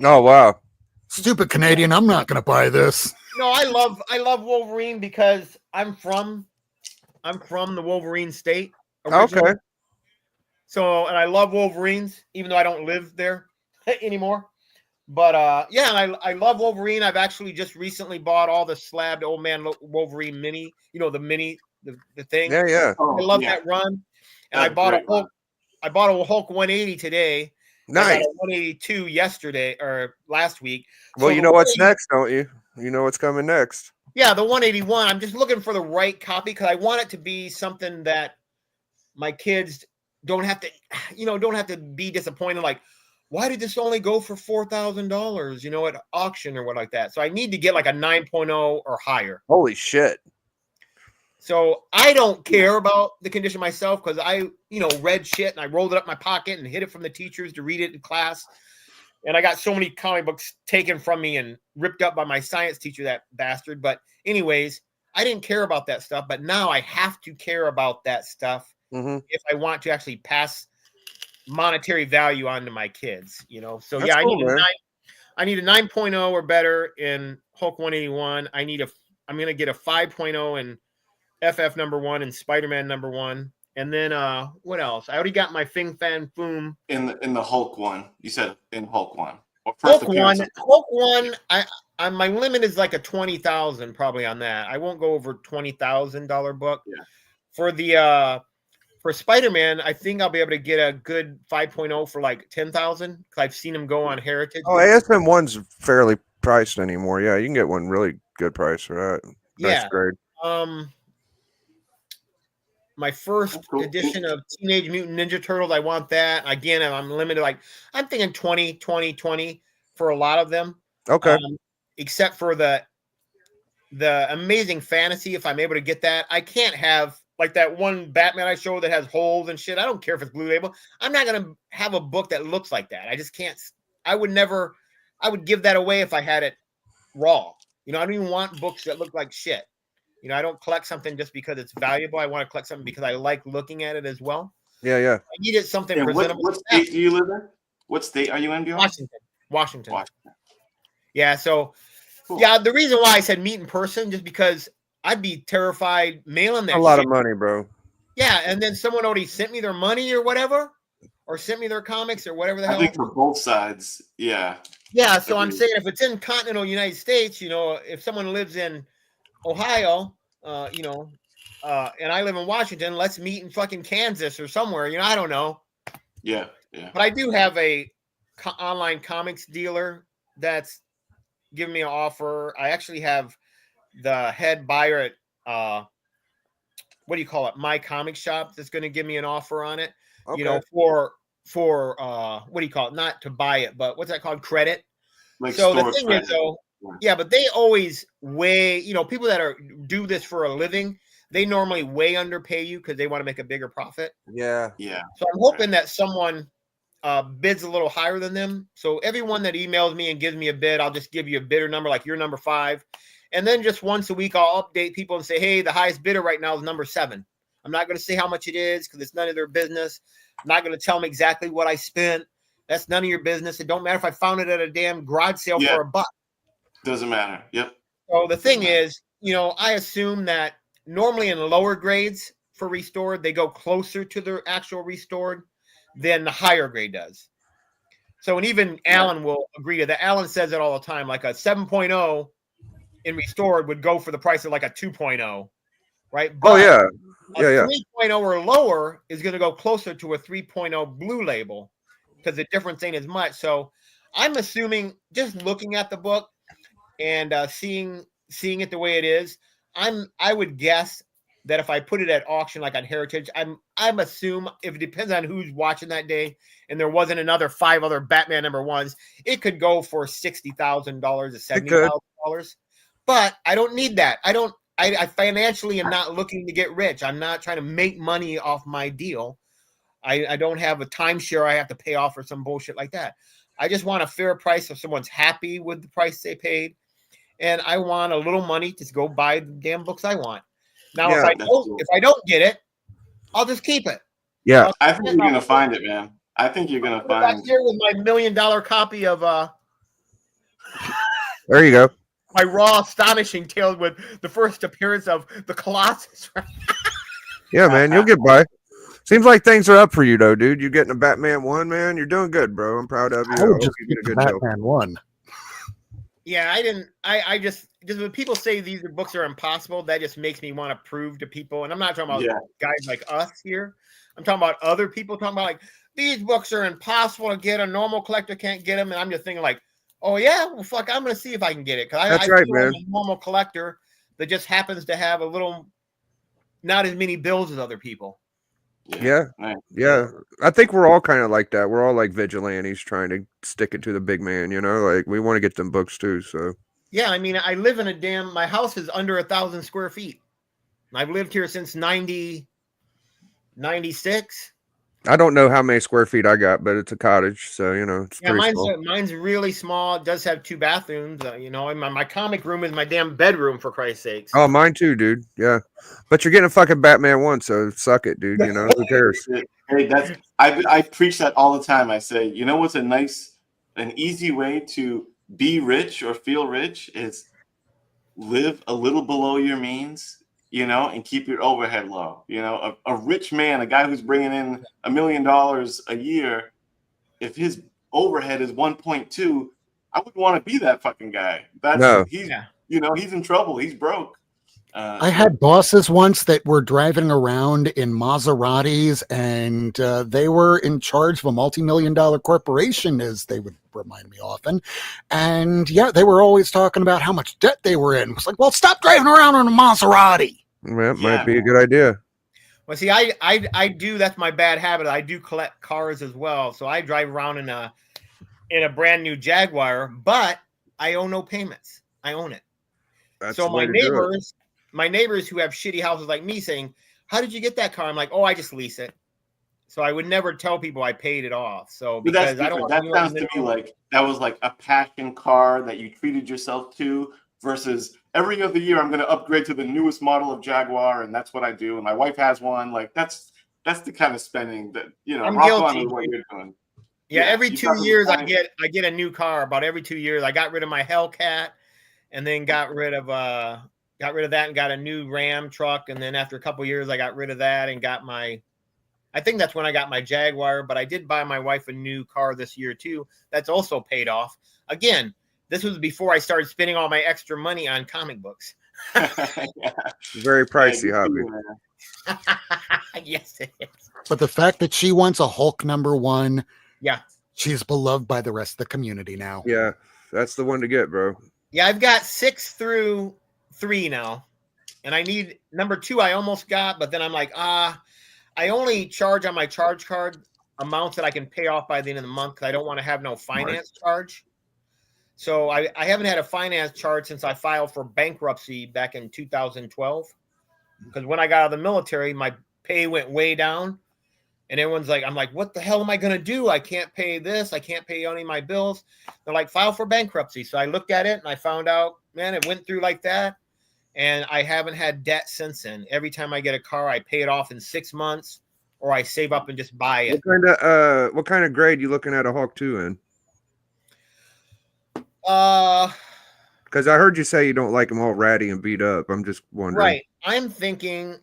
Oh, wow. Stupid Canadian. I'm not going to buy this. No, I love Wolverine because I'm from the Wolverine state originally. Okay. So, and I love Wolverines, even though I don't live there anymore. But and I love Wolverine. I've actually just recently bought all the slabbed Old Man Wolverine mini, the thing. Yeah, yeah. I love that run. And I bought a Hulk. I bought a Hulk 180 today. Nice. I got a 182 yesterday or last week. Well, so you know what's next, don't you? You know what's coming next. Yeah, the 181. I'm just looking for the right copy because I want it to be something that my kids don't have to be disappointed. Like, why did this only go for $4,000, at auction or what like that? So I need to get like a 9.0 or higher. Holy shit. So I don't care about the condition myself because I, read shit and I rolled it up my pocket and hid it from the teachers to read it in class. And I got so many comic books taken from me and ripped up by my science teacher, that bastard. But anyways, I didn't care about that stuff. But now I have to care about that stuff if I want to actually pass monetary value on to my kids, So that's cool, I need a 9.0 or better in Hulk 181. I'm going to get a 5.0 in FF #1 and Spider-Man #1. And then what else? I already got my Fing Fan Foom in the Hulk one. You said in Hulk 1. Hulk 1. Hulk 1. I my limit is like a 20,000 probably on that. I won't go over $20,000 book. Yeah. For the for Spider-Man, I think I'll be able to get a good 5.0 for like 10,000 because I've seen them go on Heritage. Oh, ASM 1's fairly priced anymore. Yeah, you can get one really good price for that. That's great. My first edition of Teenage Mutant Ninja Turtles, I want that. Again, I'm limited. Like, I'm thinking 20 for a lot of them. Okay. Except for the Amazing Fantasy, if I'm able to get that. I can't have, like, that one Batman I showed that has holes and shit. I don't care if it's Blue Label. I'm not going to have a book that looks like that. I just can't. I would give that away if I had it raw. I don't even want books that look like shit. I don't collect something just because it's valuable. I want to collect something because I like looking at it as well. Yeah, yeah. I needed something presentable. What state do you live in? What state are you in, Bjorn? Washington. Yeah. So, Cool. yeah, the reason why I said meet in person, just because I'd be terrified mailing that A lot shit. of money, bro. Yeah, and then someone already sent me their money or whatever, or sent me their comics or whatever the I hell. think for both sides, yeah. Yeah, so I'm Agreed. saying if it's in continental United States, if someone lives in Ohio, and I live in Washington, let's meet in fucking Kansas or somewhere. I don't know. Yeah, yeah. But I do have a online comics dealer that's giving me an offer. I actually have the head buyer at what do you call it? My Comic Shop that's going to give me an offer on it. Okay. For what do you call it? Not to buy it, but what's that called? Credit. Like So the store thing credit. is, though, Yeah. yeah, but they always weigh. People that do this for a living, they normally way underpay you because they want to make a bigger profit. Yeah. Yeah. So I'm hoping that someone bids a little higher than them. So everyone that emails me and gives me a bid, I'll just give you a bidder number, like you're number 5. And then just once a week, I'll update people and say, hey, the highest bidder right now is number 7. I'm not going to say how much it is because it's none of their business. I'm not going to tell them exactly what I spent. That's none of your business. It don't matter if I found it at a damn garage sale for $1. Doesn't matter. Yep. So the thing is, I assume that normally in lower grades for restored, they go closer to their actual restored than the higher grade does. So, and even Alan will agree to that. Alan says it all the time, like a 7.0 in restored would go for the price of like a 2.0, right? But Oh yeah. a Yeah. 3.0 or lower is going to go closer to a 3.0 blue label because the difference ain't as much. So I'm assuming, just looking at the book and seeing it the way it is, I would guess that if I put it at auction like on Heritage, I'm assume, if it depends on who's watching that day and there wasn't another 5 other Batman #1s, it could go for $60,000 to $70,000. But I don't need that. I financially am not looking to get rich. I'm not trying to make money off my deal. I don't have a timeshare I have to pay off or some bullshit like that. I just want a fair price if someone's happy with the price they paid. And I want a little money to go buy the damn books I want. Now, Yeah, if I don't get it, I'll just keep it. Yeah. I think you're gonna find it, man. I think you're gonna Back find. here with my $1 million copy of There you go. my Raw Astonishing Tales with the first appearance of the Colossus. Yeah, man, you'll get by. Seems like things are up for you though, dude. You're getting a Batman 1, man. You're doing good, bro. I'm proud of you. I would hope just you keep get the a good deal. Batman 1. Yeah, I didn't. I just when people say these books are impossible, that just makes me want to prove to people. And I'm not talking about guys like us here. I'm talking about other people talking about like these books are impossible to get. A normal collector can't get them. And I'm just thinking like, oh yeah, well fuck, I'm gonna see if I can get it because That's I right, feel man. I'm a normal collector that just happens to have a little, not as many bills as other people. Yeah. Nice. Yeah. I think we're all kind of like that. We're all like vigilantes trying to stick it to the big man, like we want to get them books too. So Yeah, I mean, I live in my house is under 1,000 square feet. I've lived here since 96. I don't know how many square feet I got, but it's a cottage, so it's Yeah, pretty small. mine's really small. It does have 2 bathrooms. And my comic room is my damn bedroom, for Christ's sakes. Oh, mine too, dude. Yeah, but you're getting a fucking Batman 1, so suck it, dude. Who cares? Hey, I preach that all the time. I say, what's an easy way to be rich or feel rich is live a little below your means, and keep your overhead low. A rich man, a guy who's bringing in $1 million a year, if his overhead is 1.2, I wouldn't want to be that fucking guy. He's in trouble. He's broke. I had bosses once that were driving around in Maseratis, and they were in charge of a multi-million-dollar corporation, as they would remind me often. And yeah, they were always talking about how much debt they were in. It's like, well, stop driving around in a Maserati. That might be a good idea. Well, see, I do. That's my bad habit. I do collect cars as well. So I drive around in a brand new Jaguar, but I owe no payments. I own it. That's so the way my neighbors who have shitty houses like me saying, how did you get that car? I'm like, oh, I just lease it. So I would never tell people I paid it off. So because I don't. That sounds to me like that was like a passion car that you treated yourself to, versus every other year I'm going to upgrade to the newest model of Jaguar, and that's what I do. And my wife has one. Like that's the kind of spending that I'm rock guilty. on what you're doing. Yeah, every you 2 probably years I find- get a new car. About every 2 years, I got rid of my Hellcat, and then got rid of that and got a new Ram truck. And then after a couple years, I got rid of that and got my. I think that's when I got my Jaguar. But I did buy my wife a new car this year too. That's also paid off. Again, this was before I started spending all my extra money on comic books. Yeah. Very pricey Yeah, hobby. Yes, it is. But the fact that she wants a Hulk #1, Yeah. she's beloved by the rest of the community now. Yeah, that's the one to get, bro. Yeah, I've got 6 through 3 now. And I need number 2 I almost got, but then I'm like, I only charge on my charge card amounts that I can pay off by the end of the month because I don't want to have no finance charge. So I haven't had a finance charge since I filed for bankruptcy back in 2012. Because when I got out of the military, my pay went way down. And everyone's like, I'm like, what the hell am I going to do? I can't pay this. I can't pay any of my bills. They're like, file for bankruptcy. So I looked at it and I found out, man, it went through like that. And I haven't had debt since then. Every time I get a car, I pay it off in 6 months or I save up and just buy it. What kind of grade you looking at a Hawk 2 in? Because I heard you say you don't like them all ratty and beat up. I'm just wondering. Right. I'm thinking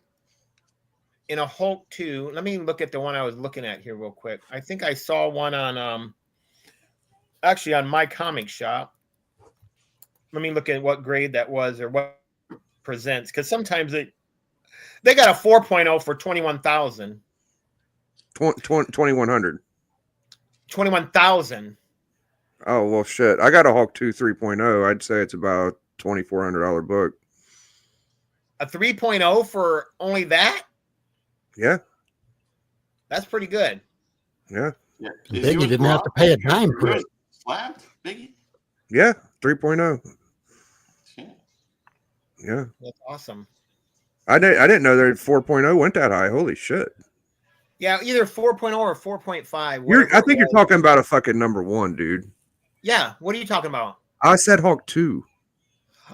in a Hulk 2. Let me look at the one I was looking at here real quick. I think I saw one on actually on My Comic Shop. Let me look at what grade that was or what presents, because sometimes they got a 4.0 for 21,000. 2100. 21,000. Oh well, shit. I got a Hawk 2 3.0. I'd say it's about $2,400 book. A 3.0 for only that? Yeah. That's pretty good. Yeah. Yeah. Biggie didn't have to pay a dime for it. Slapped, Biggie? Yeah. 3.0. Shit. Yeah. That's awesome. I didn't know that 4.0 went that high. Holy shit. Yeah, either 4.0 or 4.5. I think you're talking about a fucking #1, dude. Yeah, what are you talking about? I said Hawk 2.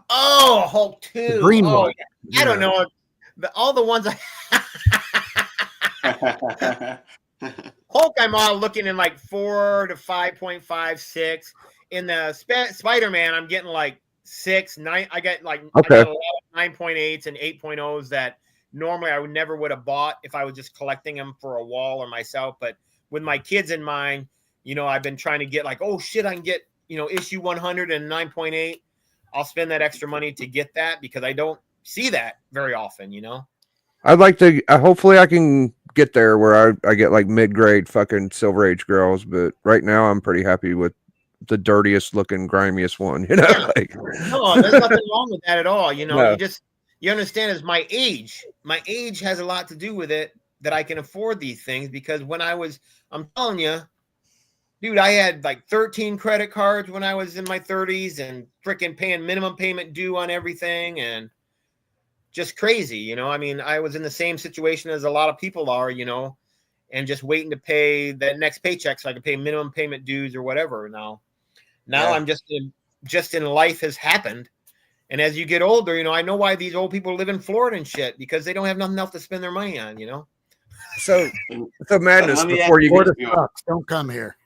Oh, Hulk 2. The green one. I don't know. All the ones Hulk, I'm all looking in like 4 to 5.5, 6. In the Spider-Man, I'm getting like 6, 9. I get like Okay. I got a lot of 9.8s and 8.0s that normally I would never would have bought if I was just collecting them for a wall or myself. But with my kids in mind, I've been trying to get like, oh shit, I can get, issue 100 and 9.8. I'll spend that extra money to get that because I don't see that very often, I'd like to, hopefully I can get there where I get like mid-grade fucking Silver Age girls, but right now I'm pretty happy with the dirtiest looking, grimiest one, Yeah. like, No, there's nothing wrong with that at all. No. You understand is my age has a lot to do with it that I can afford these things because I'm telling you, dude, I had like 13 credit cards when I was in my 30s and freaking paying minimum payment due on everything and just crazy, I mean, I was in the same situation as a lot of people are, and just waiting to pay that next paycheck so I can pay minimum payment dues or whatever. Now Yeah. I'm just in life has happened. And as you get older, I know why these old people live in Florida and shit because they don't have nothing else to spend their money on, so madness Let me before you Florida you- sucks. Don't come here.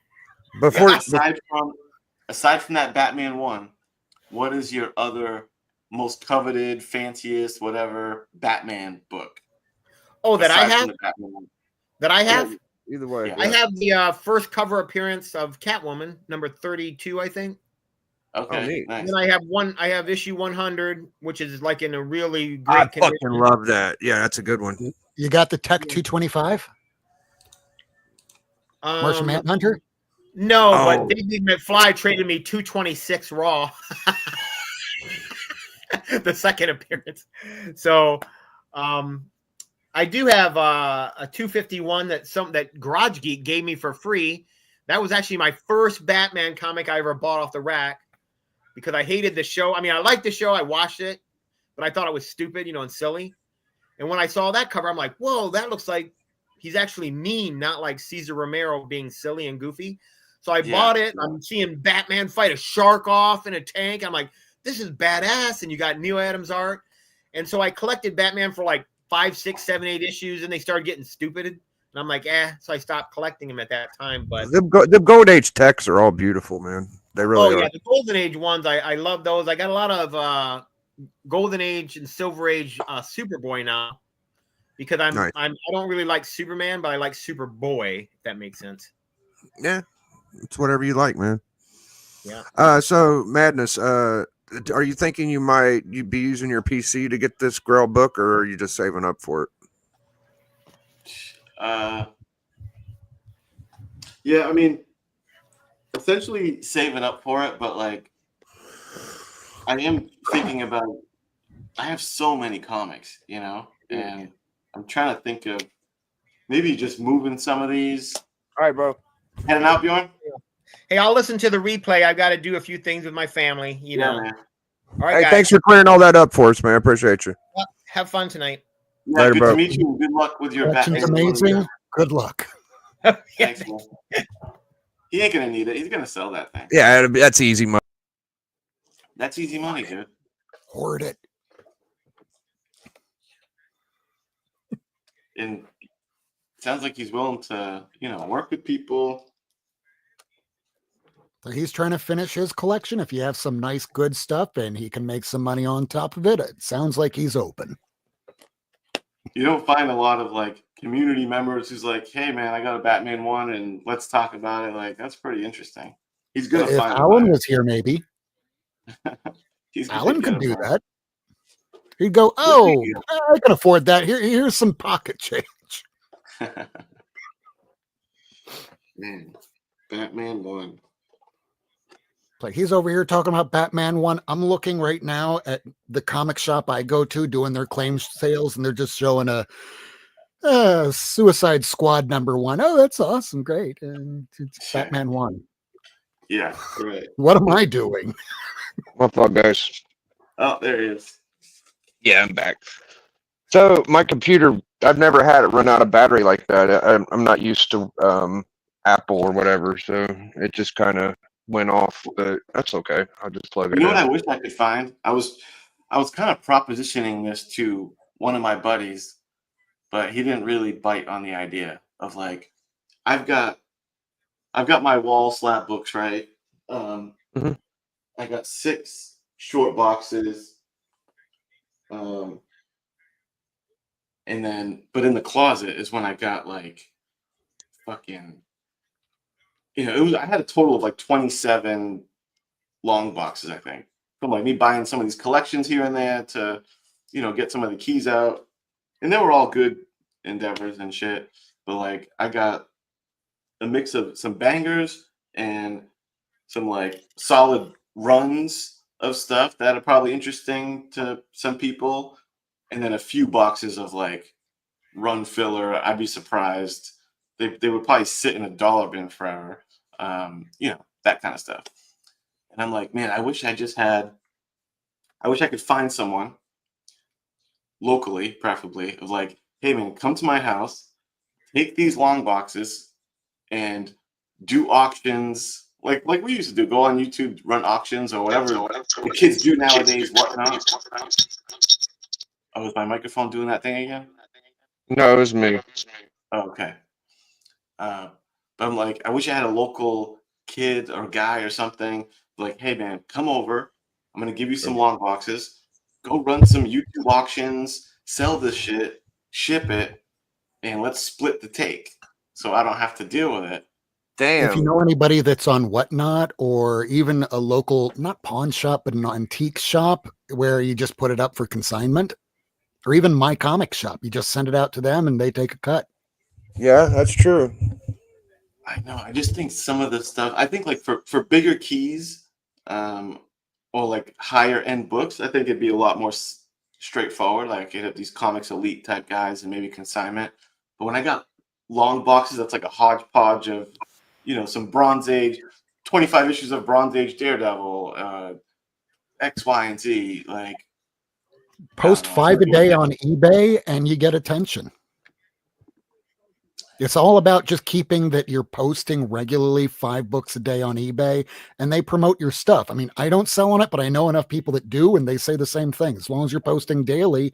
before aside from that Batman one, what is your other most coveted, fanciest, whatever Batman book? Oh, that I Aside from have? the Batman one. That I have? either way, Yeah. I have the first cover appearance of Catwoman, number 32, I think. Okay, neat. nice. And then I have issue 100, which is like in a really I great condition. fucking love that. Yeah, that's a good one. You got the Tech 225? Martian Manhunter? No, Oh. but David McFly traded me 226 Raw. The second appearance. So I do have a 251 that Garage Geek gave me for free. That was actually my first Batman comic I ever bought off the rack because I hated the show. I mean, I liked the show. I watched it, but I thought it was stupid, and silly. And when I saw that cover, I'm like, whoa, that looks like he's actually mean, not like Cesar Romero being silly and goofy. So I bought it. I'm seeing Batman fight a shark off in a tank. I'm like, this is badass. And you got Neil Adams art. And so I collected Batman for like 5, 6, 7, 8 issues, and they started getting stupid. And I'm like, so I stopped collecting them at that time. But The Gold Age techs are all beautiful, man. They really are. the Golden Age ones, I love those. I got a lot of Golden Age and Silver Age Superboy now, because Nice. I don't really like Superman, but I like Superboy, if that makes sense. Yeah, it's whatever you like, man. Yeah. So Madness, are you thinking you'd be using your PC to get this Grail book, or are you just saving up for it? Yeah, I mean, essentially saving up for it, but like, I am thinking about. I have so many comics, you know, and I'm trying to think of maybe just moving some of these. All right, bro. Heading out, Bjorn? Hey, I'll listen to the replay. I've got to do a few things with my family, you know. Man. All right, Hey, guys. thanks for clearing all that up for us, man. I appreciate you. Have fun tonight. Yeah, Later, good bro. to meet you. Good luck with your Collection's Batman. amazing. Good luck. Thanks, man. He ain't gonna need it. He's gonna sell that thing. Yeah, that's easy money. That's easy money, dude. Hoard it. And it sounds like he's willing to, work with people. So he's trying to finish his collection. If you have some nice, good stuff and he can make some money on top of it, it sounds like he's open. You don't find a lot of like community members who's like, "Hey, man, I got a Batman one, and let's talk about it." Like, that's pretty interesting. He's gonna If find. Alan was here, maybe Alan could do that. He'd go, "Oh, I can afford that. Here's some pocket change." Man, Batman one. Like he's over here talking about Batman 1. I'm looking right now at the comic shop I go to doing their claims sales, and they're just showing a Suicide Squad #1. Oh, that's awesome. Great. And it's Batman 1. Yeah, right. What am I doing? What's up, guys? Oh, there he is. Yeah, I'm back. So my computer, I've never had it run out of battery like that. I'm not used to Apple or whatever, so it just kind of went off. But that's okay. I'll just plug it in. You know what I wish I could find? I was kind of propositioning this to one of my buddies, but he didn't really bite on the idea of like, I've got my wall slab books, right? Mhm. I got 6 short boxes, and then, but in the closet is when I got like fucking, I had a total of like 27 long boxes, I think, from like me buying some of these collections here and there to, get some of the keys out, and they were all good endeavors and shit. But like, I got a mix of some bangers and some like solid runs of stuff that are probably interesting to some people, and then a few boxes of like run filler. I'd be surprised. They would probably sit in a dollar bin forever. That kind of stuff. And I'm like, man, I wish I could find someone locally, preferably, of like, hey man, come to my house, take these long boxes and do auctions like we used to do. Go on YouTube, run auctions or whatever the kids do nowadays, whatnot. Oh, is my microphone doing that thing again? No, it was me. Oh, okay. But I'm like, I wish I had a local kid or guy or something. Like, hey man, come over. I'm gonna give you some long boxes. Go run some YouTube auctions, sell this shit, ship it, and let's split the take so I don't have to deal with it. If you Damn. know anybody that's on Whatnot, or even a local, not pawn shop, but an antique shop where you just put it up for consignment, or even my comic shop, you just send it out to them and they take a cut. Yeah, that's true. I know. I just think some of the stuff, I think like for bigger keys, or like higher end books, I think it'd be a lot more straightforward. Like you'd have these comics elite type guys and maybe consignment. But when I got long boxes, that's like a hodgepodge of, some Bronze Age, 25 issues of Bronze Age Daredevil, X, Y, and Z. Like, Post 5 a day on eBay and you get attention. It's all about just keeping that you're posting regularly 5 books a day on eBay, and they promote your stuff. I mean, I don't sell on it, but I know enough people that do, and they say the same thing. As long as you're posting daily,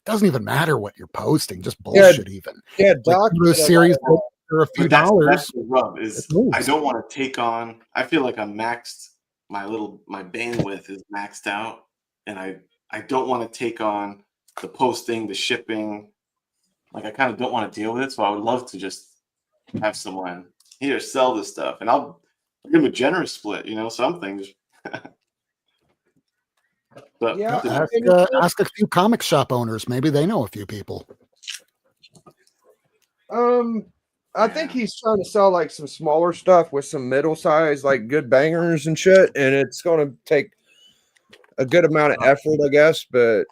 doesn't even matter what you're posting, just bullshit. Even Yeah, like Doc. the series for a few But that's dollars. the rub is it moves. I don't want to take on. I feel like I'm maxed. My bandwidth is maxed out, and I don't want to take on the posting, the shipping. Like I kind of don't want to deal with it. So I would love to just have someone here sell this stuff, and I'll give them a generous split. Some things. But Yeah, Ask a few comic shop owners. Maybe they know a few people. I think he's trying to sell like some smaller stuff with some middle size, like good bangers and shit, and it's going to take a good amount of effort, I guess. But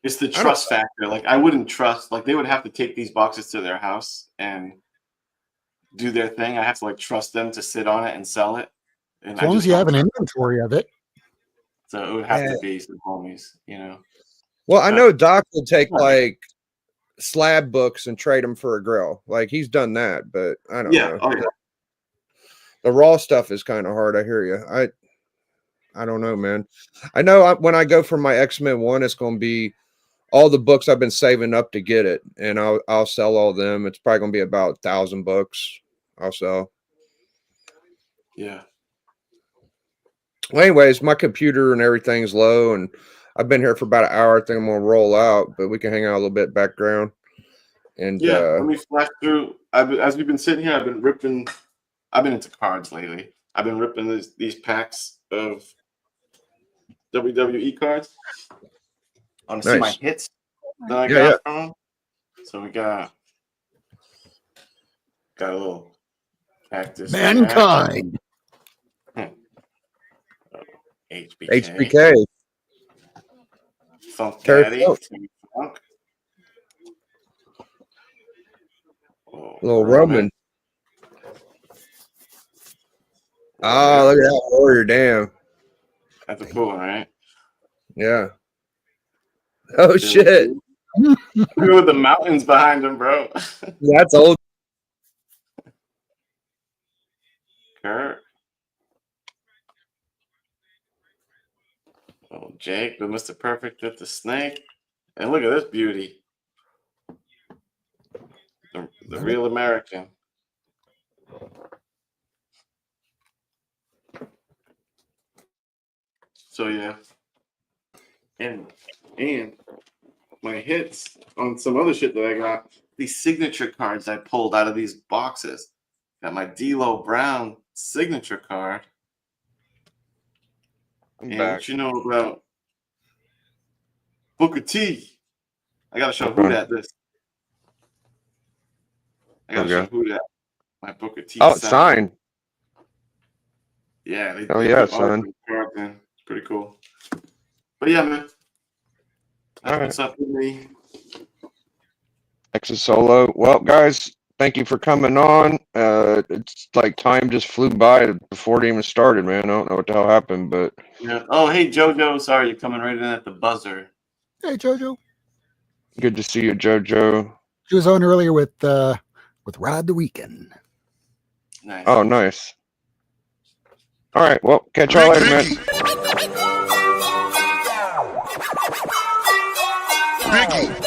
it's the trust factor. Like I wouldn't trust. Like they would have to take these boxes to their house and do their thing. I have to like trust them to sit on it and sell it. And As long as you have an inventory of it. So it would have to be some homies, Well, I know Doc will take like slab books and trade them for a grill. Like he's done that, but I don't know. Oh, yeah. The raw stuff is kind of hard. I hear you. I don't know, man. I know when I go for my X-Men 1, it's going to be all the books I've been saving up to get it, and I'll sell all them. It's probably going to be about 1,000 books I'll sell. Yeah. Well, anyways, my computer and everything's low, and I've been here for about an hour. I think I'm going to roll out, but we can hang out a little bit background. And let me flash through. As we've been sitting here, I've been into cards lately. I've been ripping these packs of WWE cards. I want to see my hits that I got from them. So we got a little cactus. Mankind. HBK. Funk Daddy. Funk. Little Roman. Oh, look at that warrior! Damn. That's a cool one, right? Yeah. Oh shit! Look at the mountains behind him, bro. That's old. Kurt. Oh, Jake, the Mr. Perfect with the snake. And look at this beauty. The real American. So yeah. And my hits on some other shit that I got. These signature cards I pulled out of these boxes. Got my D'Lo Brown signature card. And what you know about Booker T? I gotta show who that this. I gotta show who that. My Booker T. Oh, signed. Yeah. Son. It's pretty cool. But yeah, man. That's what's up with me. Texas Solo. Well, guys, thank you for coming on. It's like time just flew by before it even started, man. I don't know what the hell happened, but yeah. Oh, hey JoJo. Sorry, you're coming right in at the buzzer. Hey JoJo. Good to see you, JoJo. She was on earlier with Rod the Weekend. Nice. Oh, nice. All right. Well, catch y'all later, man. Biggie.